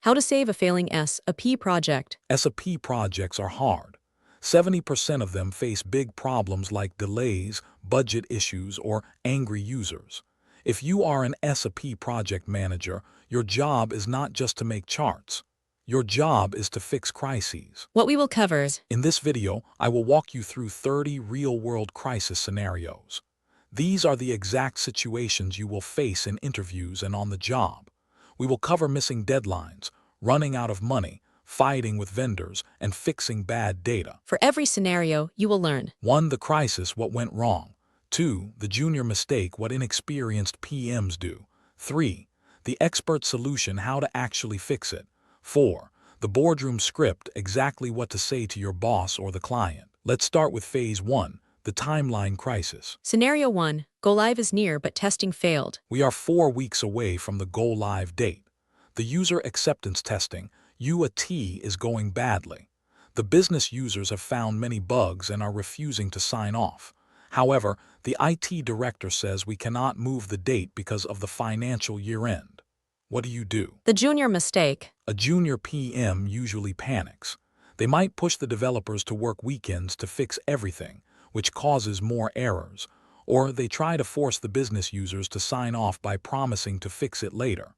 How to save a failing SAP project. SAP projects are hard. 70% of them face big problems like delays, budget issues, or angry users. If you are an SAP project manager, your job is not just to make charts. Your job is to fix crises. What we will cover is In this video, I will walk you through 30 real-world crisis scenarios. These are the exact situations you will face in interviews and on the job. We will cover missing deadlines, running out of money, fighting with vendors, and fixing bad data. for every scenario you will learn. 1. The crisis, what went wrong. 2. The junior mistake, what inexperienced PMs do. 3. The expert solution, how to actually fix it. 4. The boardroom script, exactly what to say to your boss or the client. Let's start with phase 1, the timeline crisis. Scenario 1. Go live is near but testing failed. We are 4 weeks away from the go-live date. The user acceptance testing, UAT, is going badly. The business users have found many bugs and are refusing to sign off. However, the IT director says we cannot move the date because of the financial year-end. What do? The junior mistake. A junior PM usually panics. They might push the developers to work weekends to fix everything, which causes more errors, or they try to force the business users to sign off by promising to fix it later.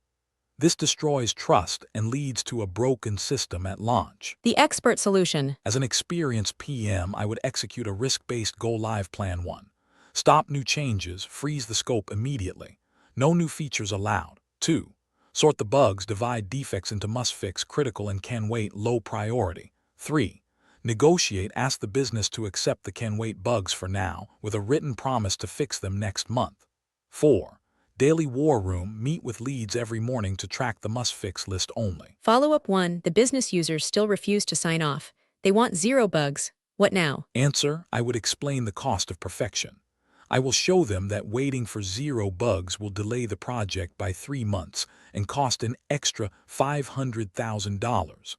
This destroys trust and leads to a broken system at launch. The expert solution. As an experienced PM, I would execute a risk-based go-live plan. 1. Stop new changes, freeze the scope immediately. No new features allowed. 2. Sort the bugs, divide defects into must-fix, critical, and can-wait, low priority. 3. Negotiate, ask the business to accept the can-wait bugs for now, with a written promise to fix them next month. 4. Daily war room, meet with leads every morning to track the must-fix list only. Follow-up 1. The business users still refuse to sign off. They want 0 bugs. What now? Answer, I would explain the cost of perfection. I will show them that waiting for 0 bugs will delay the project by 3 months and cost an extra $500,000.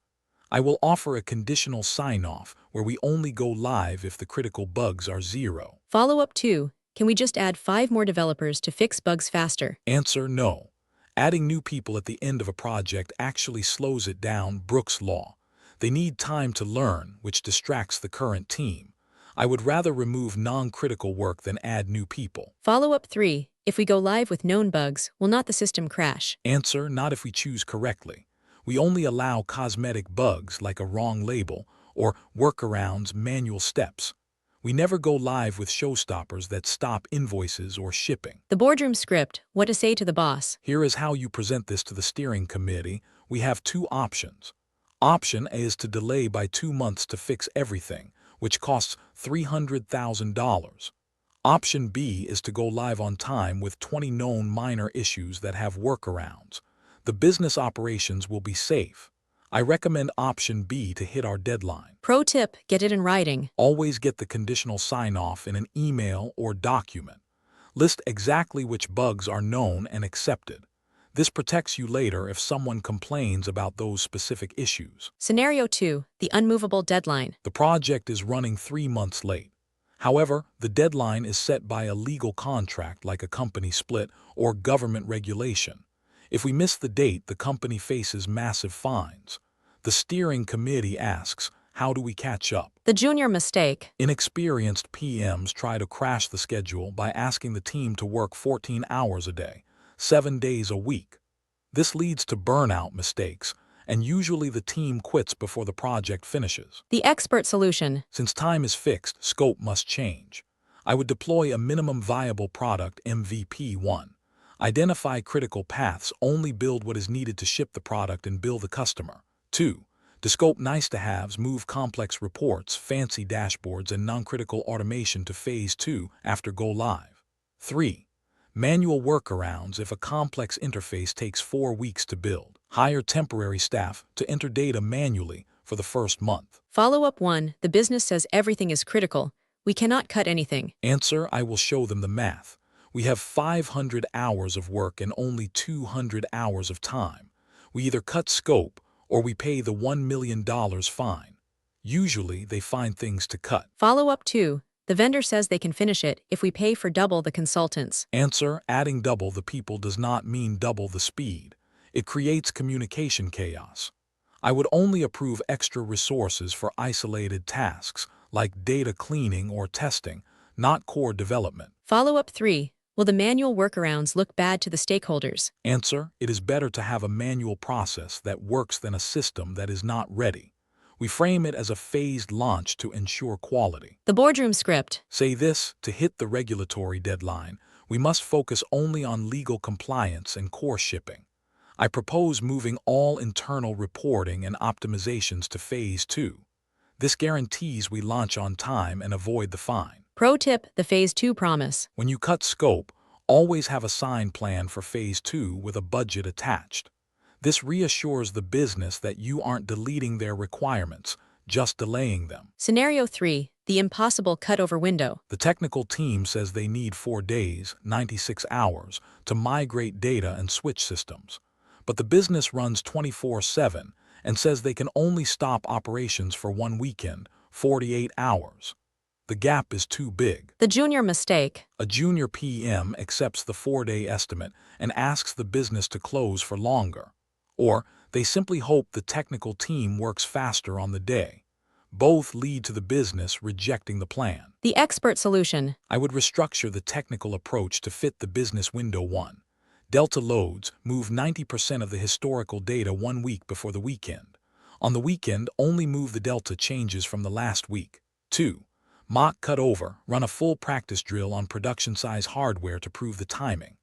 I will offer a conditional sign-off where we only go live if the critical bugs are 0. Follow-up 2. Can we just add 5 more developers to fix bugs faster? Answer, no. Adding new people at the end of a project actually slows it down, Brooks' Law. They need time to learn, which distracts the current team. I would rather remove non-critical work than add new people. Follow-up 3. If we go live with known bugs, will not the system crash? Answer, not if we choose correctly. We only allow cosmetic bugs like a wrong label or workarounds, manual steps. We never go live with showstoppers that stop invoices or shipping. The boardroom script, what to say to the boss. Here is how you present this to the steering committee. We have 2 options. Option A is to delay by 2 months to fix everything, which costs $300,000. Option B is to go live on time with 20 known minor issues that have workarounds. The business operations will be safe. I recommend option B to hit our deadline. Pro tip, get it in writing. Always get the conditional sign-off in an email or document. List exactly which bugs are known and accepted. This protects you later if someone complains about those specific issues. Scenario 2. The unmovable deadline. The project is running 3 months late. However, the deadline is set by a legal contract like a company split or government regulation. If we miss the date, the company faces massive fines. The steering committee asks, how do we catch up? The junior mistake. Inexperienced PMs try to crash the schedule by asking the team to work 14 hours a day, 7 days a week. This leads to burnout mistakes, and usually the team quits before the project finishes. The expert solution. Since time is fixed, scope must change. I would deploy a minimum viable product MVP. 1. Identify critical paths, only build what is needed to ship the product and bill the customer. 2. Descope nice-to-haves, move complex reports, fancy dashboards, and non-critical automation to phase 2 after go live. 3. Manual workarounds if a complex interface takes 4 weeks to build. Hire temporary staff to enter data manually for the first month. Follow-up 1. The business says everything is critical. We cannot cut anything. Answer, I will show them the math. We have 500 hours of work and only 200 hours of time. We either cut scope or we pay the $1 million fine. Usually, they find things to cut. Follow-up 2. The vendor says they can finish it if we pay for double the consultants. Answer, adding double the people does not mean double the speed. It creates communication chaos. I would only approve extra resources for isolated tasks, like data cleaning or testing, not core development. Follow-up 3. Will the manual workarounds look bad to the stakeholders? Answer: it is better to have a manual process that works than a system that is not ready. We frame it as a phased launch to ensure quality. The boardroom script. Say this: to hit the regulatory deadline, we must focus only on legal compliance and core shipping. I propose moving all internal reporting and optimizations to Phase 2. This guarantees we launch on time and avoid the fine. Pro tip, the Phase 2 promise. When you cut scope, always have a signed plan for Phase 2 with a budget attached. This reassures the business that you aren't deleting their requirements, just delaying them. Scenario 3. The impossible cutover window. The technical team says they need 4 days, 96 hours, to migrate data and switch systems. But the business runs 24/7 and says they can only stop operations for 1 weekend, 48 hours. The gap is too big. The junior mistake. A junior PM accepts the 4-day estimate and asks the business to close for longer. Or they simply hope the technical team works faster on the day. Both lead to the business rejecting the plan. The expert solution. I would restructure the technical approach to fit the business window. 1. Delta loads: move 90% of the historical data 1 week before the weekend. On the weekend, only move the delta changes from the last week. 2. Mock cutover: run a full practice drill on production-size hardware to prove the timing.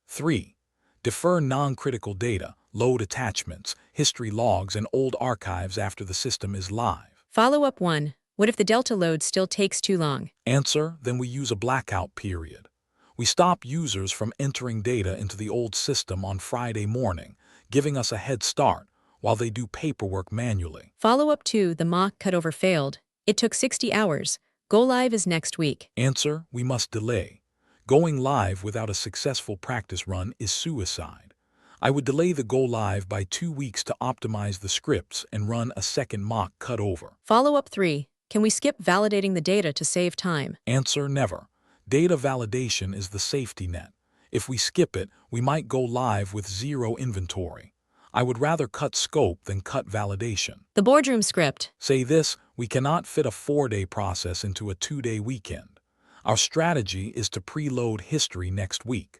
3. Defer non-critical data, load attachments, history logs, and old archives after the system is live. Follow-up 1. What if the delta load still takes too long? Answer: then we use a blackout period. We stop users from entering data into the old system on Friday morning, giving us a head start while they do paperwork manually. Follow-up 2. The mock cutover failed. It took 60 hours. Go live is next week. Answer: we must delay. Going live without a successful practice run is suicide. I would delay the go live by 2 weeks to optimize the scripts and run a second mock cutover. Follow-up 3. Can we skip validating the data to save time? Answer: never. Data validation is the safety net. If we skip it, we might go live with 0 inventory. I would rather cut scope than cut validation. The boardroom script. Say this: we cannot fit a 4-day process into a 2-day weekend. Our strategy is to preload history next week.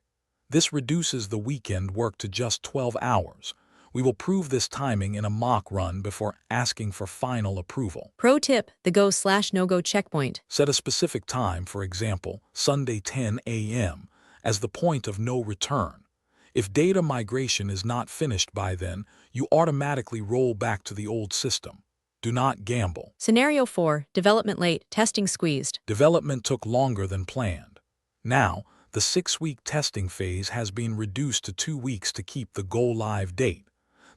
This reduces the weekend work to just 12 hours. We will prove this timing in a mock run before asking for final approval. Pro tip, the go/no-go checkpoint. Set a specific time, for example, Sunday 10 a.m., as the point of no return. If data migration is not finished by then, you automatically roll back to the old system. Do not gamble. Scenario 4. Development late, testing squeezed. Development took longer than planned. Now, the 6-week testing phase has been reduced to 2 weeks to keep the go-live date.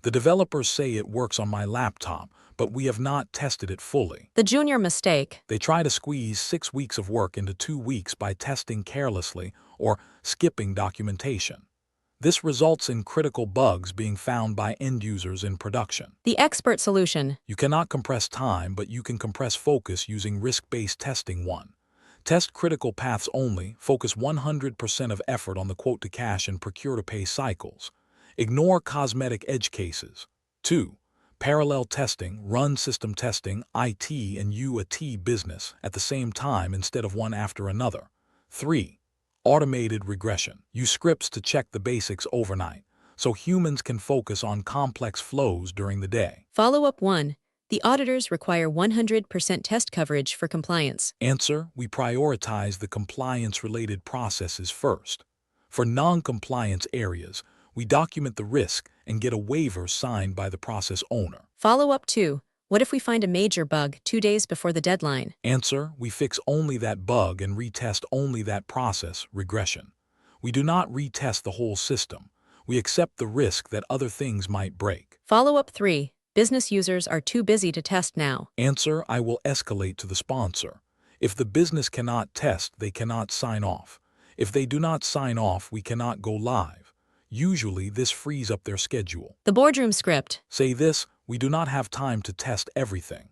The developers say it works on my laptop, but we have not tested it fully. The junior mistake. They try to squeeze 6 weeks of work into 2 weeks by testing carelessly or skipping documentation. This results in critical bugs being found by end users in production. The expert solution. You cannot compress time, but you can compress focus using risk-based testing. 1. Test critical paths only. Focus 100% of effort on the quote-to-cash and procure-to-pay cycles. Ignore cosmetic edge cases. 2. Parallel testing. Run system testing, IT and UAT business at the same time instead of one after another. 3. Automated regression. Use scripts to check the basics overnight, so humans can focus on complex flows during the day. Follow-up 1. The auditors require 100% test coverage for compliance. Answer: we prioritize the compliance-related processes first. For non-compliance areas, we document the risk and get a waiver signed by the process owner. Follow-up 2. What if we find a major bug 2 days before the deadline? Answer: we fix only that bug and retest only that process. Regression. We do not retest the whole system. We accept the risk that other things might break. Follow-up 3. Business users are too busy to test now. Answer: I will escalate to the sponsor. If the business cannot test, they cannot sign off. If they do not sign off, we cannot go live. Usually, this frees up their schedule. The boardroom script. Say this: we do not have time to test everything.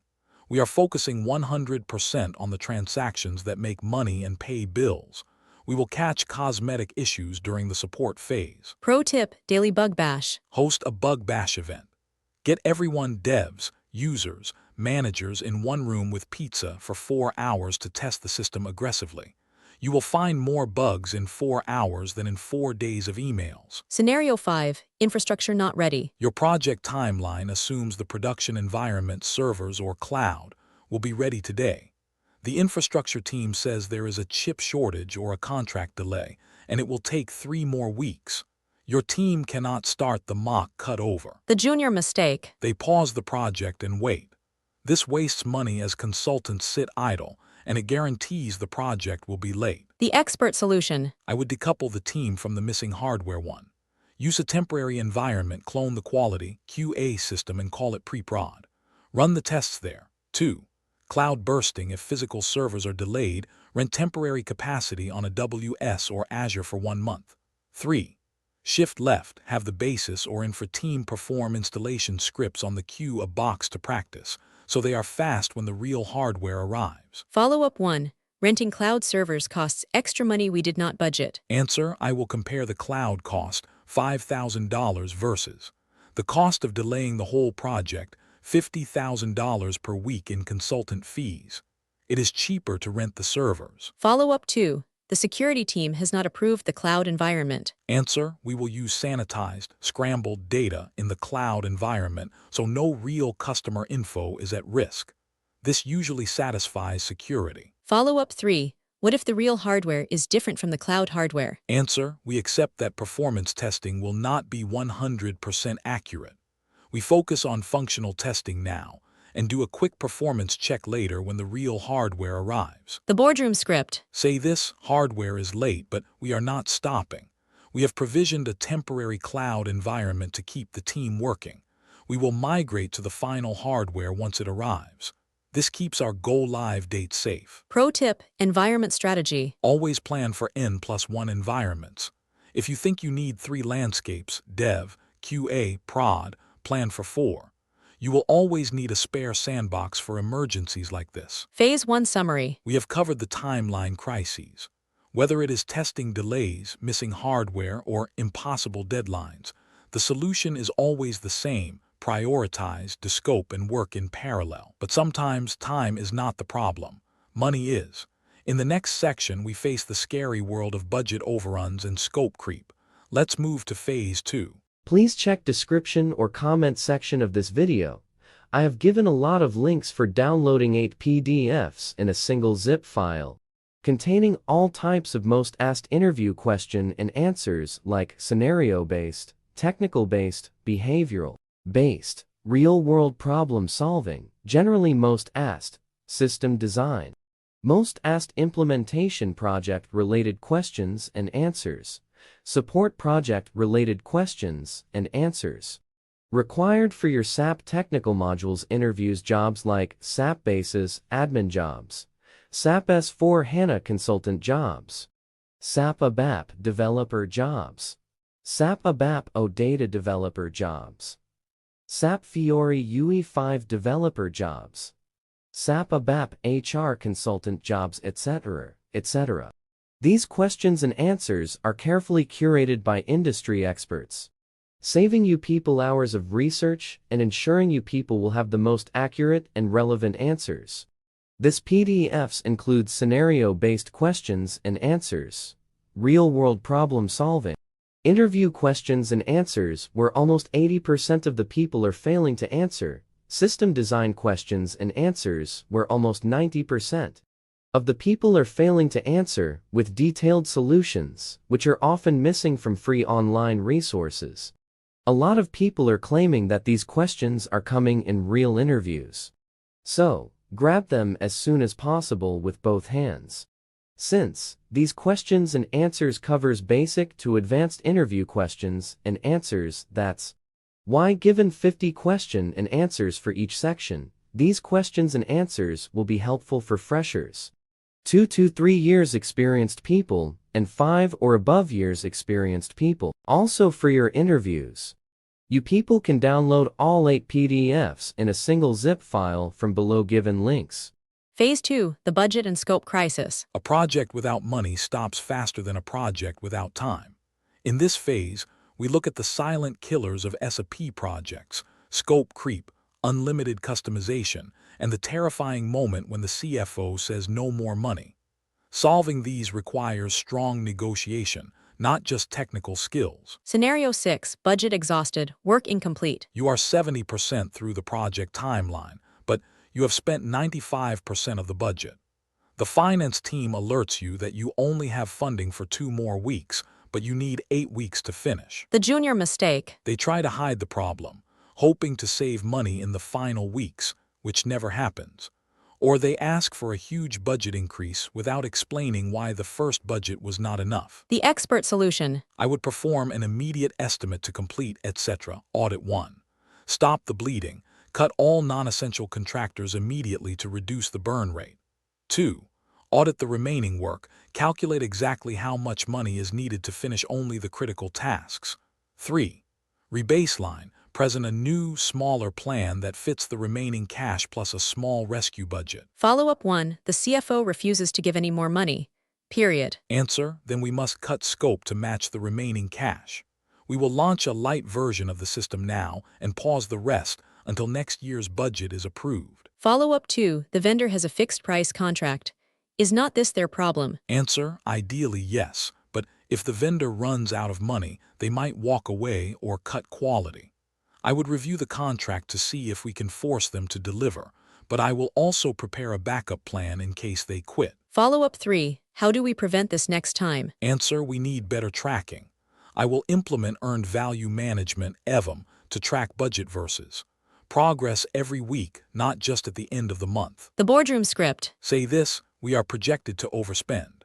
We are focusing 100% on the transactions that make money and pay bills. We will catch cosmetic issues during the support phase. Pro tip, daily bug bash. Host a bug bash event. Get everyone, devs, users, managers in one room with pizza for 4 hours to test the system aggressively. You will find more bugs in 4 hours than in 4 days of emails. Scenario 5, infrastructure not ready. Your project timeline assumes the production environment, servers, or cloud will be ready today. The infrastructure team says there is a chip shortage or a contract delay, and it will take 3 more weeks. Your team cannot start the mock cutover. The junior mistake. They pause the project and wait. This wastes money as consultants sit idle, and it guarantees the project will be late. The expert solution. I would decouple the team from the missing hardware one. Use a temporary environment, clone the quality QA system, and call it pre-prod. Run the tests there. 2. Cloud bursting. If physical servers are delayed, rent temporary capacity on AWS or Azure for 1 month. 3. Shift left. Have the basis or infra team perform installation scripts on the queue, a box to practice, so they are fast when the real hardware arrives. Follow-up 1. Renting cloud servers costs extra money we did not budget. Answer: I will compare the cloud cost, $5,000, versus the cost of delaying the whole project, $50,000 per week in consultant fees. It is cheaper to rent the servers. Follow-up 2. The security team has not approved the cloud environment. Answer: we will use sanitized, scrambled data in the cloud environment so no real customer info is at risk. This usually satisfies security. Follow-up 3. What if the real hardware is different from the cloud hardware? Answer: we accept that performance testing will not be 100% accurate. We focus on functional testing now and do a quick performance check later when the real hardware arrives. The boardroom script. Say this: hardware is late, but we are not stopping. We have provisioned a temporary cloud environment to keep the team working. We will migrate to the final hardware once it arrives. This keeps our go-live date safe. Pro tip, environment strategy. Always plan for N+1 environments. If you think you need 3 landscapes, dev, QA, prod, plan for 4. You will always need a spare sandbox for emergencies like this. Phase 1 summary. We have covered the timeline crises. Whether it is testing delays, missing hardware, or impossible deadlines, the solution is always the same: prioritize, descope, and work in parallel. But sometimes time is not the problem. Money is. In the next section, we face the scary world of budget overruns and scope creep. Let's move to phase 2. Please check description or comment section of this video. I have given a lot of links for downloading 8 PDFs in a single zip file, containing all types of most asked interview question and answers like scenario-based, technical-based, behavioral-based, real-world problem-solving, generally most asked, system design, most asked implementation project-related questions and answers, support project-related questions and answers. Required for your SAP technical modules interviews: jobs like SAP Basis admin jobs, SAP S4 HANA consultant jobs, SAP ABAP developer jobs, SAP ABAP OData developer jobs, SAP Fiori UE5 developer jobs, SAP ABAP HR consultant jobs, etc., etc. These questions and answers are carefully curated by industry experts, saving you people hours of research and ensuring you people will have the most accurate and relevant answers. This PDFs includes scenario-based questions and answers, real-world problem solving, interview questions and answers where almost 80% of the people are failing to answer, system design questions and answers where almost 90% of the people are failing to answer, with detailed solutions, which are often missing from free online resources. A lot of people are claiming that these questions are coming in real interviews. So, grab them as soon as possible with both hands. Since these questions and answers covers basic to advanced interview questions and answers, that's why given 50 question and answers for each section. These questions and answers will be helpful for freshers, 2 to 3 years experienced people, and 5 or above years experienced people. Also for your interviews, you people can download all 8 PDFs in a single zip file from below given links. Phase 2, the budget and scope crisis. A project without money stops faster than a project without time. In this phase, we look at the silent killers of SAP projects: scope creep, unlimited customization, and the terrifying moment when the CFO says no more money. Solving these requires strong negotiation, not just technical skills. Scenario 6, budget exhausted, work incomplete. You are 70% through the project timeline, but you have spent 95% of the budget. The finance team alerts you that you only have funding for 2 more weeks, but you need 8 weeks to finish. The junior mistake. They try to hide the problem, hoping to save money in the final weeks, which never happens. Or they ask for a huge budget increase without explaining why the first budget was not enough. The expert solution. I would perform an immediate estimate to complete, etc. Audit 1. Stop the bleeding. Cut all non-essential contractors immediately to reduce the burn rate. 2. Audit the remaining work. Calculate exactly how much money is needed to finish only the critical tasks. 3. Rebaseline. Present a new, smaller plan that fits the remaining cash plus a small rescue budget. Follow-up 1, the CFO refuses to give any more money. Period. Answer: then we must cut scope to match the remaining cash. We will launch a light version of the system now and pause the rest until next year's budget is approved. Follow-up 2, the vendor has a fixed-price contract. Is not this their problem? Answer: ideally yes, but if the vendor runs out of money, they might walk away or cut quality. I would review the contract to see if we can force them to deliver, but I will also prepare a backup plan in case they quit. Follow-up 3, how do we prevent this next time? Answer: we need better tracking. I will implement Earned Value Management (EVM) to track budget versus progress every week, not just at the end of the month. The boardroom script. Say this: we are projected to overspend.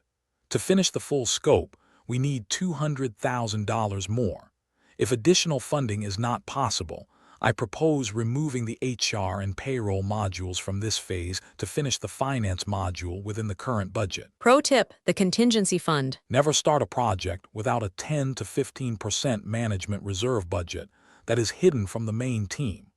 To finish the full scope, we need $200,000 more. If additional funding is not possible, I propose removing the HR and payroll modules from this phase to finish the finance module within the current budget. Pro tip, the contingency fund. Never start a project without a 10 to 15% management reserve budget that is hidden from the main team.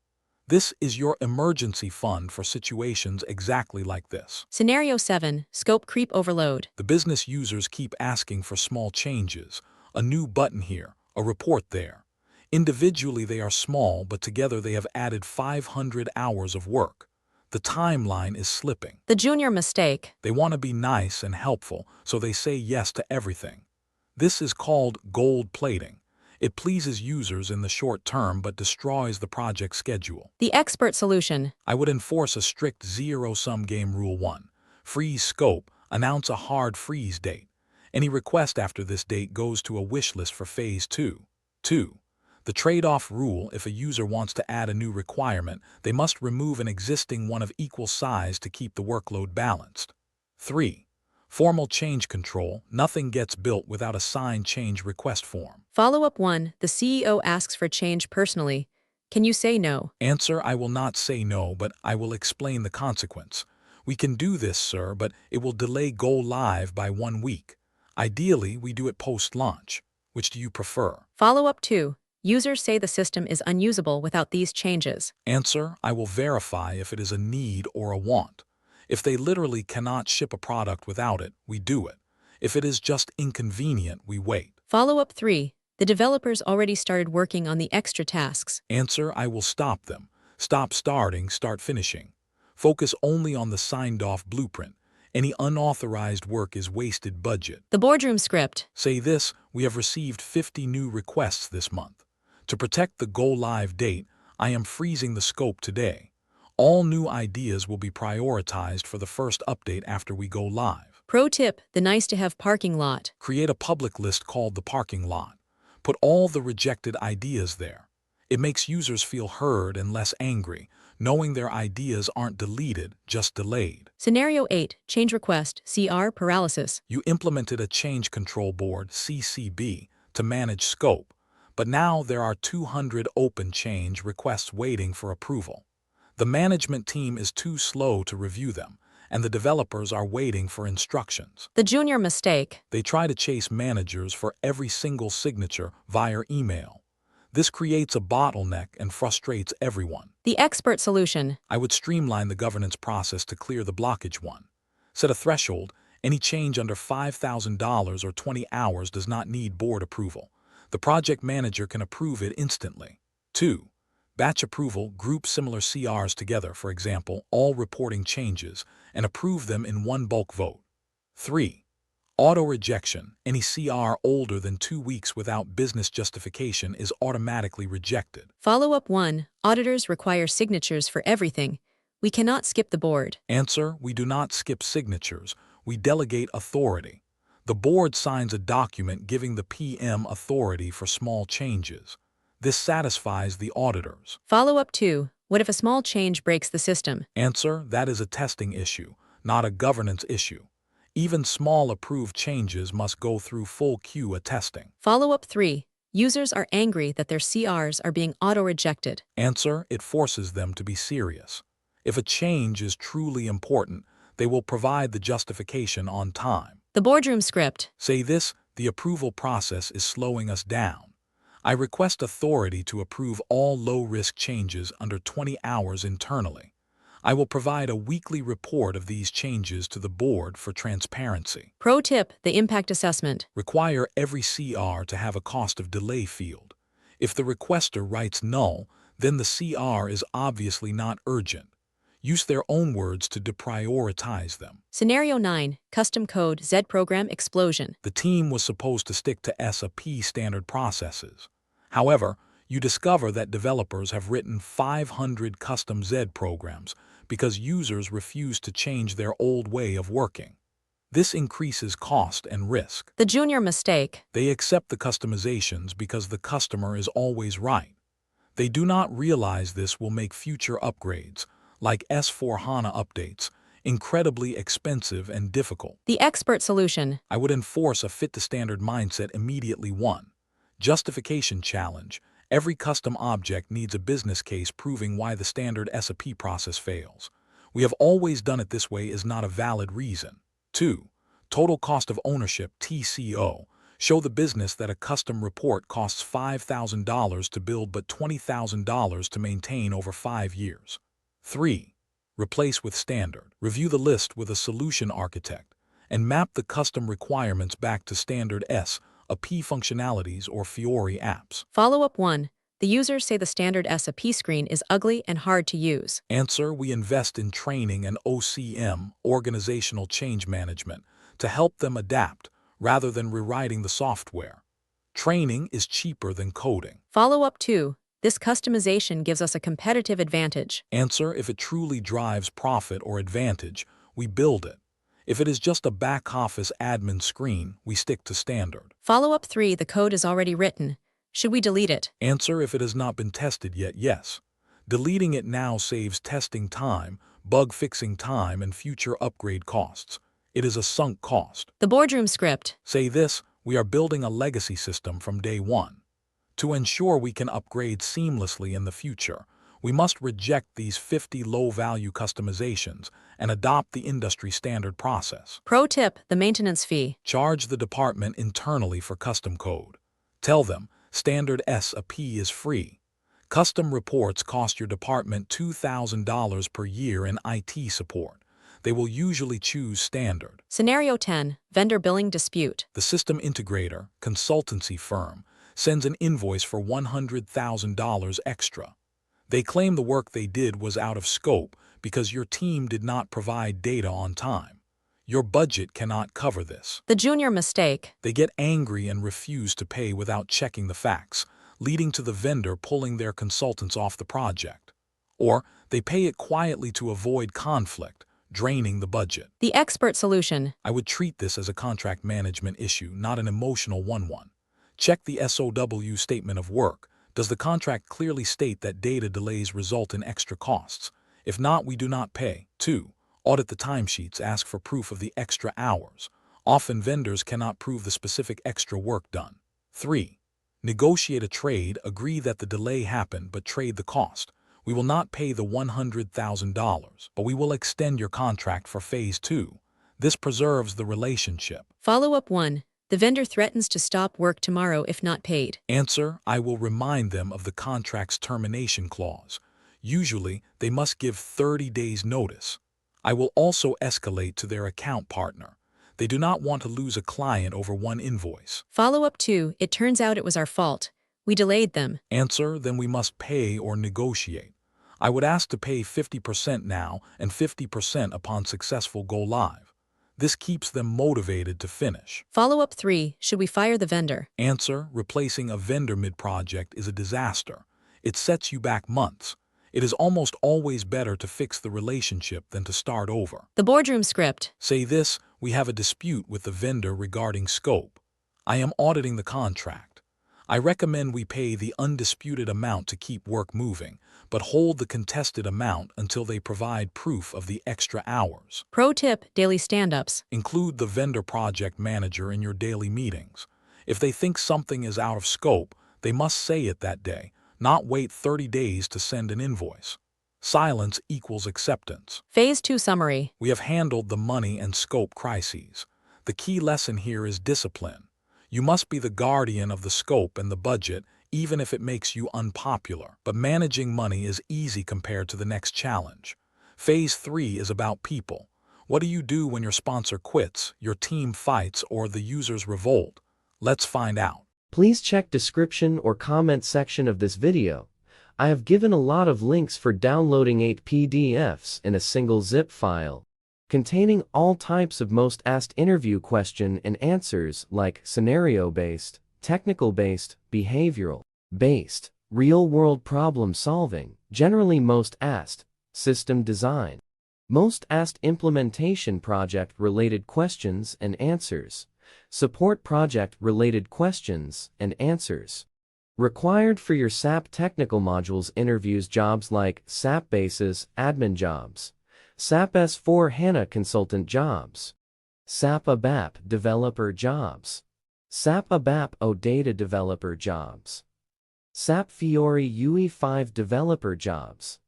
This is your emergency fund for situations exactly like this. Scenario 7, scope creep overload. The business users keep asking for small changes, a new button here, a report there. Individually they are small, but together they have added 500 hours of work. The timeline is slipping. The junior mistake. They want to be nice and helpful, so they say yes to everything. This is called gold plating. It pleases users in the short term but destroys the project schedule. The expert solution. I would enforce a strict zero-sum game rule 1. Freeze scope. Announce a hard freeze date. Any request after this date goes to a wish list for phase 2. 2. The trade-off rule: if a user wants to add a new requirement, they must remove an existing one of equal size to keep the workload balanced. 3. Formal change control. Nothing gets built without a signed change request form. Follow-up 1, the CEO asks for change personally. Can you say no? Answer: I will not say no, but I will explain the consequence. We can do this, sir, but it will delay go live by 1 week. Ideally, we do it post-launch. Which do you prefer? Follow-up 2, users say the system is unusable without these changes. Answer: I will verify if it is a need or a want. If they literally cannot ship a product without it, we do it. If it is just inconvenient, we wait. Follow-up 3, the developers already started working on the extra tasks. Answer: I will stop them. Stop starting, start finishing. Focus only on the signed-off blueprint. Any unauthorized work is wasted budget. The boardroom script. Say this: we have received 50 new requests this month. To protect the go-live date, I am freezing the scope today. All new ideas will be prioritized for the first update after we go live. Pro tip, the nice-to-have parking lot. Create a public list called the parking lot. Put all the rejected ideas there. It makes users feel heard and less angry, knowing their ideas aren't deleted, just delayed. Scenario 8, change request, CR paralysis. You implemented a change control board, CCB, to manage scope, but now there are 200 open change requests waiting for approval. The management team is too slow to review them, and the developers are waiting for instructions. The junior mistake. They try to chase managers for every single signature via email. This creates a bottleneck and frustrates everyone. The expert solution. I would streamline the governance process to clear the blockage. 1. Set a threshold. Any change under $5,000 or 20 hours does not need board approval. The project manager can approve it instantly. 2. Batch approval. Group similar CRs together, for example, all reporting changes, and approve them in one bulk vote. 3. Auto-rejection. Any CR older than 2 weeks without business justification is automatically rejected. Follow-up 1. Auditors require signatures for everything. We cannot skip the board. Answer: we do not skip signatures. We delegate authority. The board signs a document giving the PM authority for small changes. This satisfies the auditors. Follow-up 2. What if a small change breaks the system? Answer: that is a testing issue, not a governance issue. Even small approved changes must go through full QA testing. Follow-up 3. Users are angry that their CRs are being auto-rejected. Answer: it forces them to be serious. If a change is truly important, they will provide the justification on time. The boardroom script. Say this: the approval process is slowing us down. I request authority to approve all low-risk changes under 20 hours internally. I will provide a weekly report of these changes to the board for transparency. Pro tip: the impact assessment. Require every CR to have a cost of delay field. If the requester writes null, then the CR is obviously not urgent. Use their own words to deprioritize them. Scenario 9. Custom code Z program explosion. The team was supposed to stick to SAP standard processes. However, you discover that developers have written 500 custom Z programs because users refuse to change their old way of working. This increases cost and risk. The junior mistake. They accept the customizations because the customer is always right. They do not realize this will make future upgrades, like S/4HANA updates, incredibly expensive and difficult. The expert solution. I would enforce a fit-to-standard mindset immediately. 1. Justification challenge. Every custom object needs a business case proving why the standard SAP process fails. We have always done it this way is not a valid reason. 2. Total cost of ownership TCO. Show the business that a custom report costs $5,000 to build but $20,000 to maintain over 5 years. 3. Replace with standard. Review the list with a solution architect and map the custom requirements back to standard SAP functionalities or Fiori apps. Follow-up 1. The users say the standard SAP screen is ugly and hard to use. Answer: we invest in training and OCM, organizational change management, to help them adapt rather than rewriting the software. Training is cheaper than coding. Follow-up 2. This customization gives us a competitive advantage. Answer: if it truly drives profit or advantage, we build it. If it is just a back-office admin screen, we stick to standard. Follow-up 3. The code is already written. Should we delete it? Answer: if it has not been tested yet, yes. Deleting it now saves testing time, bug-fixing time, and future upgrade costs. It is a sunk cost. The boardroom script. Say this: we are building a legacy system from day one. To ensure we can upgrade seamlessly in the future, we must reject these 50 low-value customizations and adopt the industry standard process. Pro tip: the maintenance fee. Charge the department internally for custom code. Tell them standard SAP is free. Custom reports cost your department $2,000 per year in IT support. They will usually choose standard. Scenario 10. Vendor billing dispute. The system integrator, consultancy firm, sends an invoice for $100,000 extra. They claim the work they did was out of scope because your team did not provide data on time. Your budget cannot cover this. The junior mistake. They get angry and refuse to pay without checking the facts, leading to the vendor pulling their consultants off the project. Or they pay it quietly to avoid conflict, draining the budget. The expert solution. I would treat this as a contract management issue, not an emotional one. Check the SOW statement of work. Does the contract clearly state that data delays result in extra costs? If not, we do not pay. 2. Audit the timesheets. Ask for proof of the extra hours. Often vendors cannot prove the specific extra work done. 3. Negotiate a trade. Agree that the delay happened but trade the cost. We will not pay the $100,000, but we will extend your contract for phase 2. This preserves the relationship. Follow-up 1. The vendor threatens to stop work tomorrow if not paid. Answer, I will remind them of the contract's termination clause. Usually, they must give 30 days notice. I will also escalate to their account partner. They do not want to lose a client over one invoice. Follow-up 2, it turns out it was our fault. We delayed them. Answer, then we must pay or negotiate. I would ask to pay 50% now and 50% upon successful go-live. This keeps them motivated to finish. Follow-up 3, should we fire the vendor? Answer, replacing a vendor mid-project is a disaster. It sets you back months. It is almost always better to fix the relationship than to start over. The boardroom script. Say this, we have a dispute with the vendor regarding scope. I am auditing the contract. I recommend we pay the undisputed amount to keep work moving, but hold the contested amount until they provide proof of the extra hours. Pro tip, daily stand-ups. Include the vendor project manager in your daily meetings. If they think something is out of scope, they must say it that day, not wait 30 days to send an invoice. Silence equals acceptance. Phase 2 summary. We have handled the money and scope crises. The key lesson here is discipline. You must be the guardian of the scope and the budget, even if it makes you unpopular. But managing money is easy compared to the next challenge. Phase 3 is about people. What do you do when your sponsor quits, your team fights, or the users revolt? Let's find out. Please check description or comment section of this video. I have given a lot of links for downloading 8 PDFs in a single zip file, containing all types of most asked interview question and answers like scenario-based, technical-based, behavioral-based, real-world problem-solving, generally most asked, system design, most asked implementation project-related questions and answers, support project-related questions and answers. Required for your SAP technical modules interviews jobs like SAP Basis admin jobs, SAP S4 HANA consultant jobs, SAP ABAP developer jobs, SAP ABAP OData developer jobs, SAP Fiori UE5 developer jobs,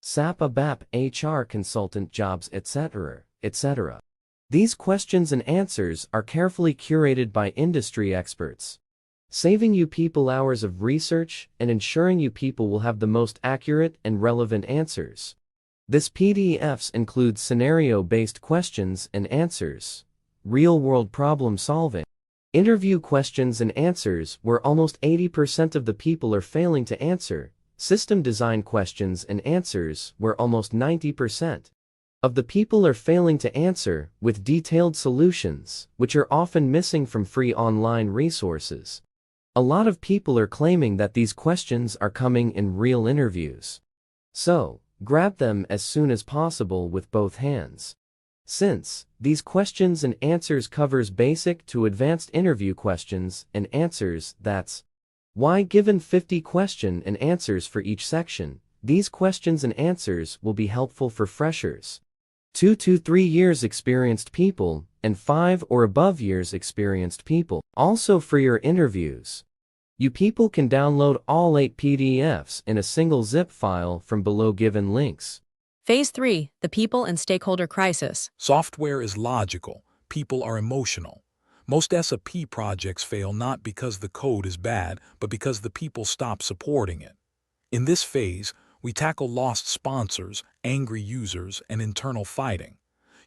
SAP ABAP HR consultant jobs, etc., etc. These questions and answers are carefully curated by industry experts, saving you people hours of research and ensuring you people will have the most accurate and relevant answers. This PDFs includes scenario-based questions and answers, real-world problem solving, interview questions and answers where almost 80% of the people are failing to answer, system design questions and answers where almost 90% of the people are failing to answer, with detailed solutions, which are often missing from free online resources. A lot of people are claiming that these questions are coming in real interviews. So, grab them as soon as possible with both hands. Since these questions and answers covers basic to advanced interview questions and answers, that's why given 50 question and answers for each section, these questions and answers will be helpful for freshers, 2 to 3 years experienced people, and 5 or above years experienced people. Also for your interviews, you people can download all 8 PDFs in a single zip file from below given links. Phase 3, the people and stakeholder crisis. Software is logical, people are emotional. Most SAP projects fail not because the code is bad, but because the people stop supporting it. In this phase, we tackle lost sponsors, angry users, and internal fighting.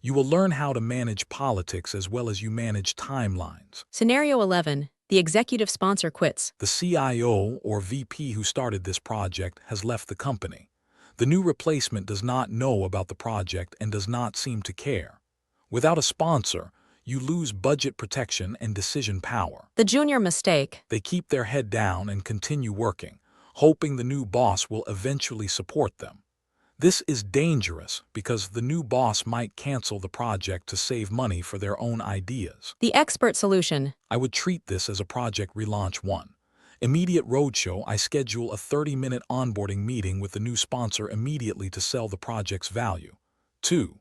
You will learn how to manage politics as well as you manage timelines. Scenario 11, the executive sponsor quits. The CIO or VP who started this project has left the company. The new replacement does not know about the project and does not seem to care. Without a sponsor, you lose budget protection and decision power. The junior mistake. They keep their head down and continue working, hoping the new boss will eventually support them. This is dangerous because the new boss might cancel the project to save money for their own ideas. The expert solution. I would treat this as a project relaunch 1. Immediate roadshow, I schedule a 30-minute onboarding meeting with the new sponsor immediately to sell the project's value. 2.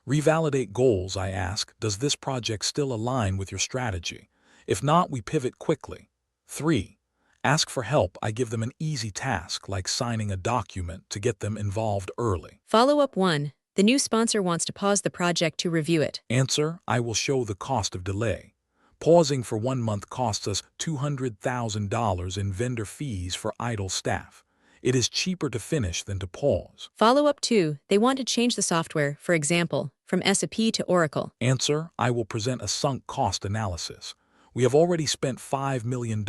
Revalidate goals, I ask, does this project still align with your strategy? If not, we pivot quickly. 3. Ask for help, I give them an easy task like signing a document to get them involved early. Follow-up 1, the new sponsor wants to pause the project to review it. Answer, I will show the cost of delay. Pausing for 1 month costs us $200,000 in vendor fees for idle staff. It is cheaper to finish than to pause. Follow-up 2. They want to change the software, for example, from SAP to Oracle. Answer, I will present a sunk cost analysis. We have already spent $5 million.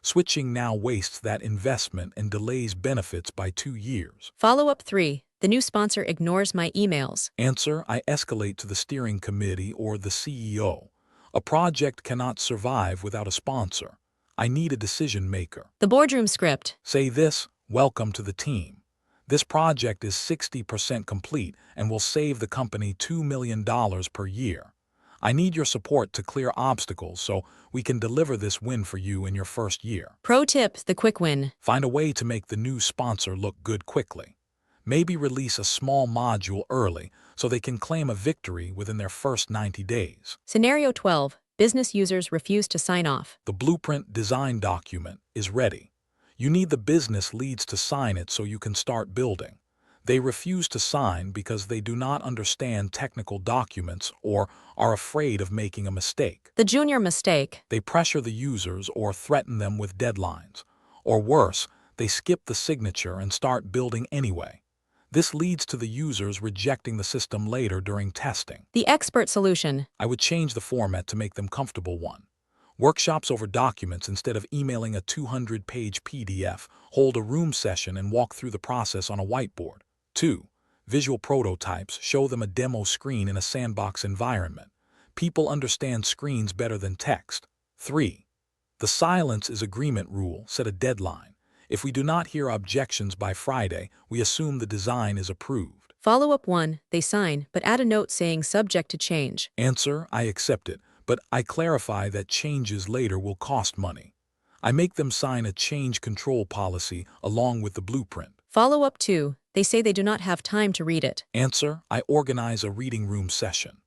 Switching now wastes that investment and delays benefits by 2 years. Follow-up 3. The new sponsor ignores my emails. Answer, I escalate to the steering committee or the CEO. A project cannot survive without a sponsor. I need a decision maker. The boardroom script. Say this, welcome to the team. This project is 60% complete and will save the company $2 million per year. I need your support to clear obstacles so we can deliver this win for you in your first year. Pro tip, the quick win. Find a way to make the new sponsor look good quickly. Maybe release a small module early so they can claim a victory within their first 90 days. Scenario 12. Business users refuse to sign off. The blueprint design document is ready. You need the business leads to sign it so you can start building. They refuse to sign because they do not understand technical documents or are afraid of making a mistake. The junior mistake. They pressure the users or threaten them with deadlines. Or worse, they skip the signature and start building anyway. This leads to the users rejecting the system later during testing. The expert solution. I would change the format to make them comfortable one. Workshops over documents instead of emailing a 200-page PDF. Hold a room session and walk through the process on a whiteboard. 2. Visual prototypes. Show them a demo screen in a sandbox environment. People understand screens better than text. 3. The silence is agreement rule. Set a deadline. If we do not hear objections by Friday, we assume the design is approved. Follow-up 1. They sign, but add a note saying subject to change. Answer, I accept it, but I clarify that changes later will cost money. I make them sign a change control policy along with the blueprint. Follow-up 2. They say they do not have time to read it. Answer, I organize a reading room session.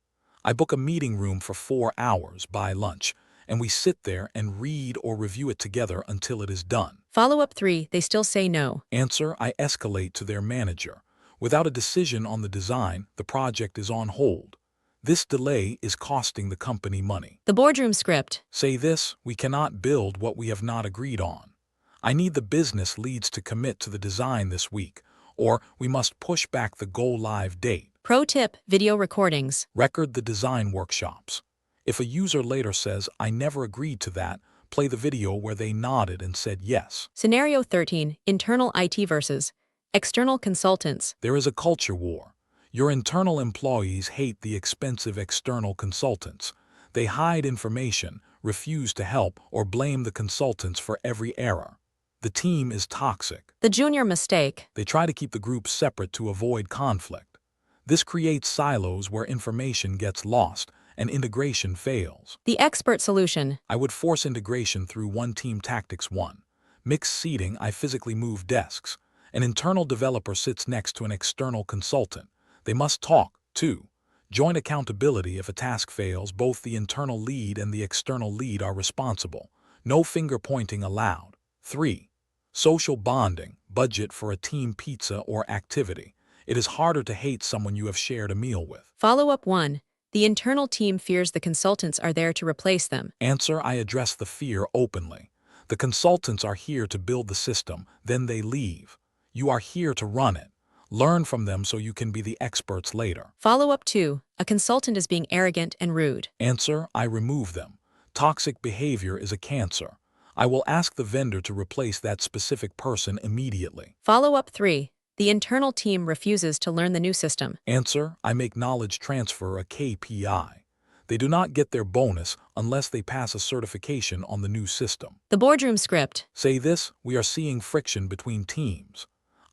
I book a meeting room for 4 hours by lunch, and we sit there and read or review it together until it is done. Follow-up 3. They still say no. Answer, I escalate to their manager. Without a decision on the design, the project is on hold. This delay is costing the company money. The boardroom script. Say this, we cannot build what we have not agreed on. I need the business leads to commit to the design this week, or we must push back the go-live date. Pro tip, video recordings. Record the design workshops. If a user later says, I never agreed to that, play the video where they nodded and said yes. Scenario 13. Internal IT versus external consultants. There is a culture war. Your internal employees hate the expensive external consultants. They hide information, refuse to help, or blame the consultants for every error. The team is toxic. The junior mistake. They try to keep the groups separate to avoid conflict. This creates silos where information gets lost and integration fails. The expert solution. I would force integration through one team tactics. 1. Mixed seating. I physically move desks. An internal developer sits next to an external consultant. They must talk. 2. Joint accountability. If a task fails, both the internal lead and the external lead are responsible. No finger pointing allowed. 3. Social bonding. Budget for a team pizza or activity. It is harder to hate someone you have shared a meal with. Follow-up 1. The internal team fears the consultants are there to replace them. Answer, I address the fear openly. The consultants are here to build the system, then they leave. You are here to run it. Learn from them so you can be the experts later. Follow-up 2. A consultant is being arrogant and rude. Answer, I remove them. Toxic behavior is a cancer. I will ask the vendor to replace that specific person immediately. Follow-up 3. The internal team refuses to learn the new system. Answer, I make knowledge transfer a KPI. They do not get their bonus unless they pass a certification on the new system. The boardroom script. Say this, we are seeing friction between teams.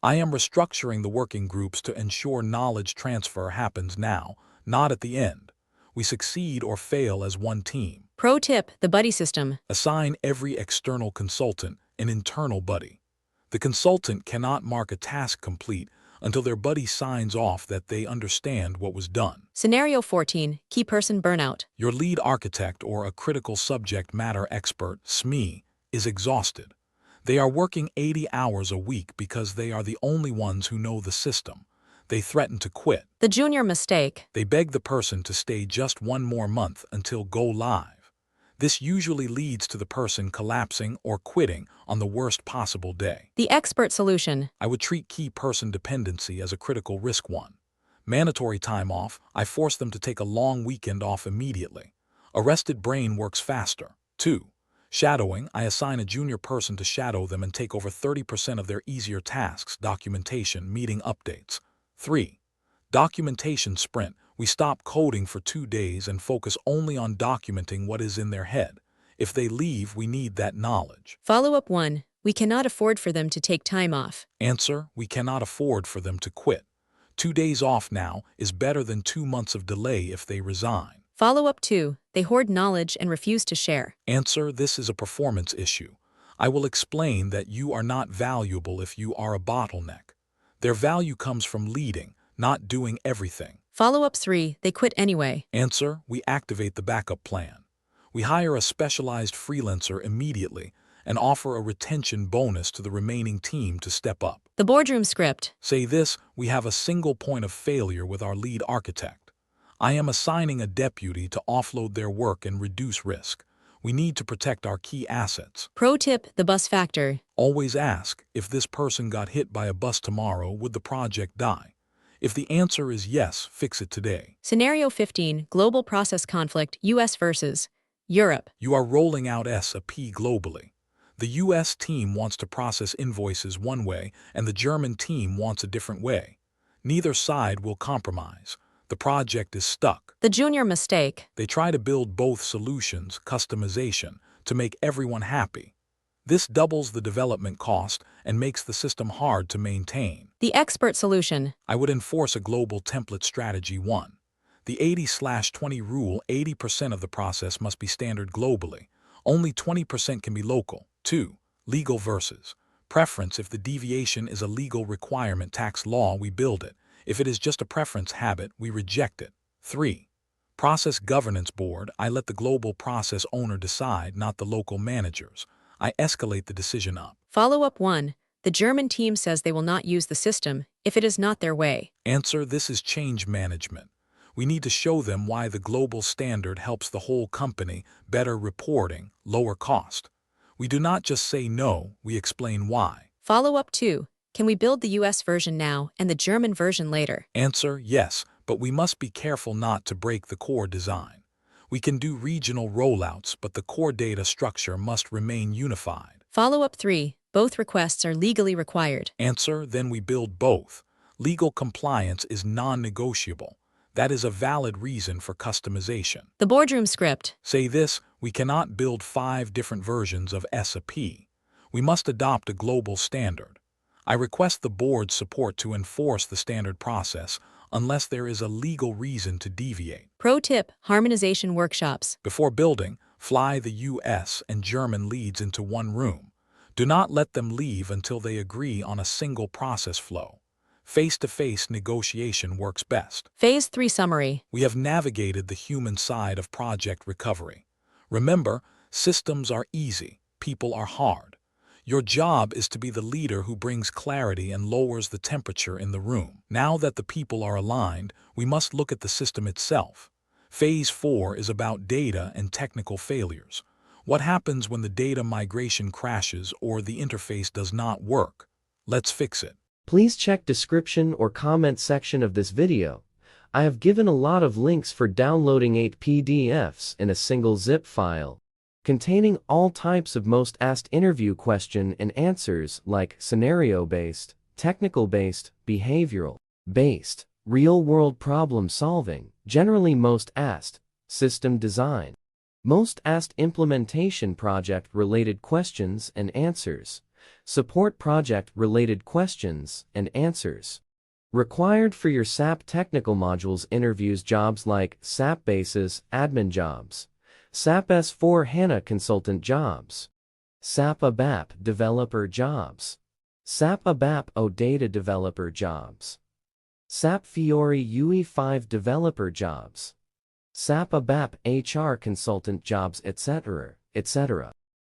I am restructuring the working groups to ensure knowledge transfer happens now, not at the end. We succeed or fail as one team. Pro tip, the buddy system. Assign every external consultant an internal buddy. The consultant cannot mark a task complete until their buddy signs off that they understand what was done. Scenario 14. Key person burnout. Your lead architect or a critical subject matter expert, SME, is exhausted. They are working 80 hours a week because they are the only ones who know the system. They threaten to quit. The junior mistake. They beg the person to stay just 1 more month until go live. This usually leads to the person collapsing or quitting on the worst possible day. The expert solution. I would treat key person dependency as a critical risk one. Mandatory time off, I force them to take a long weekend off immediately. A rested brain works faster. 2. Shadowing, I assign a junior person to shadow them and take over 30% of their easier tasks, documentation, meeting updates. 3. Documentation sprint, we stop coding for 2 days and focus only on documenting what is in their head. If they leave, we need that knowledge. Follow-up 1. We cannot afford for them to take time off. Answer, we cannot afford for them to quit. 2 days off now is better than 2 months of delay if they resign. Follow-up 2. They hoard knowledge and refuse to share. Answer, this is a performance issue. I will explain that you are not valuable if you are a bottleneck. Their value comes from leading, not doing everything. Follow-up 3. They quit anyway. Answer, we activate the backup plan. We hire a specialized freelancer immediately and offer a retention bonus to the remaining team to step up. The boardroom script. Say this, we have a single point of failure with our lead architect. I am assigning a deputy to offload their work and reduce risk. We need to protect our key assets. Pro tip, the bus factor. Always ask, if this person got hit by a bus tomorrow, would the project die? If the answer is yes, fix it today. Scenario 15, global process conflict, US versus Europe. You are rolling out SAP globally. The US team wants to process invoices one way and the German team wants a different way. Neither side will compromise. The project is stuck. The junior mistake. They try to build both solutions, customization, to make everyone happy. This doubles the development cost and makes the system hard to maintain. The expert solution. I would enforce a global template strategy 1. The 80/20 rule, 80% of the process must be standard globally. Only 20% can be local. 2. Legal versus preference. If the deviation is a legal requirement, tax law, we build it. If it is just a preference habit, we reject it. 3. Process governance board. I let the global process owner decide, not the local managers. I escalate the decision up. Follow-up 1. The German team says they will not use the system if it is not their way. Answer, this is change management. We need to show them why the global standard helps the whole company, better reporting, lower cost. We do not just say no, we explain why. Follow-up 2. Can we build the US version now and the German version later? Answer, yes, but we must be careful not to break the core design. We can do regional rollouts, but the core data structure must remain unified. Follow-up 3. Both requests are legally required. Answer, then we build both. Legal compliance is non-negotiable. That is a valid reason for customization. The boardroom script. Say this, we cannot build 5 different versions of SAP. We must adopt a global standard. I request the board's support to enforce the standard process unless there is a legal reason to deviate. Pro tip, harmonization workshops. Before building, fly the US and German leads into one room. Do not let them leave until they agree on a single process flow. Face-to-face negotiation works best. Phase 3 summary. We have navigated the human side of project recovery. Remember, systems are easy, people are hard. Your job is to be the leader who brings clarity and lowers the temperature in the room. Now that the people are aligned, we must look at the system itself. Phase 4 is about data and technical failures. What happens when the data migration crashes or the interface does not work? Let's fix it. Please check description or comment section of this video. I have given a lot of links for downloading 8 PDFs in a single zip file, containing all types of most asked interview question and answers like scenario-based, technical-based, behavioral-based, real-world problem solving, generally most asked, system design, most asked implementation project-related questions and answers, support project-related questions and answers. Required for your SAP technical modules interviews jobs like SAP Basis admin jobs, SAP S/4 HANA consultant jobs, SAP ABAP developer jobs, SAP ABAP OData developer jobs, SAP Fiori UE5 developer jobs, SAP ABAP HR consultant jobs, etc., etc.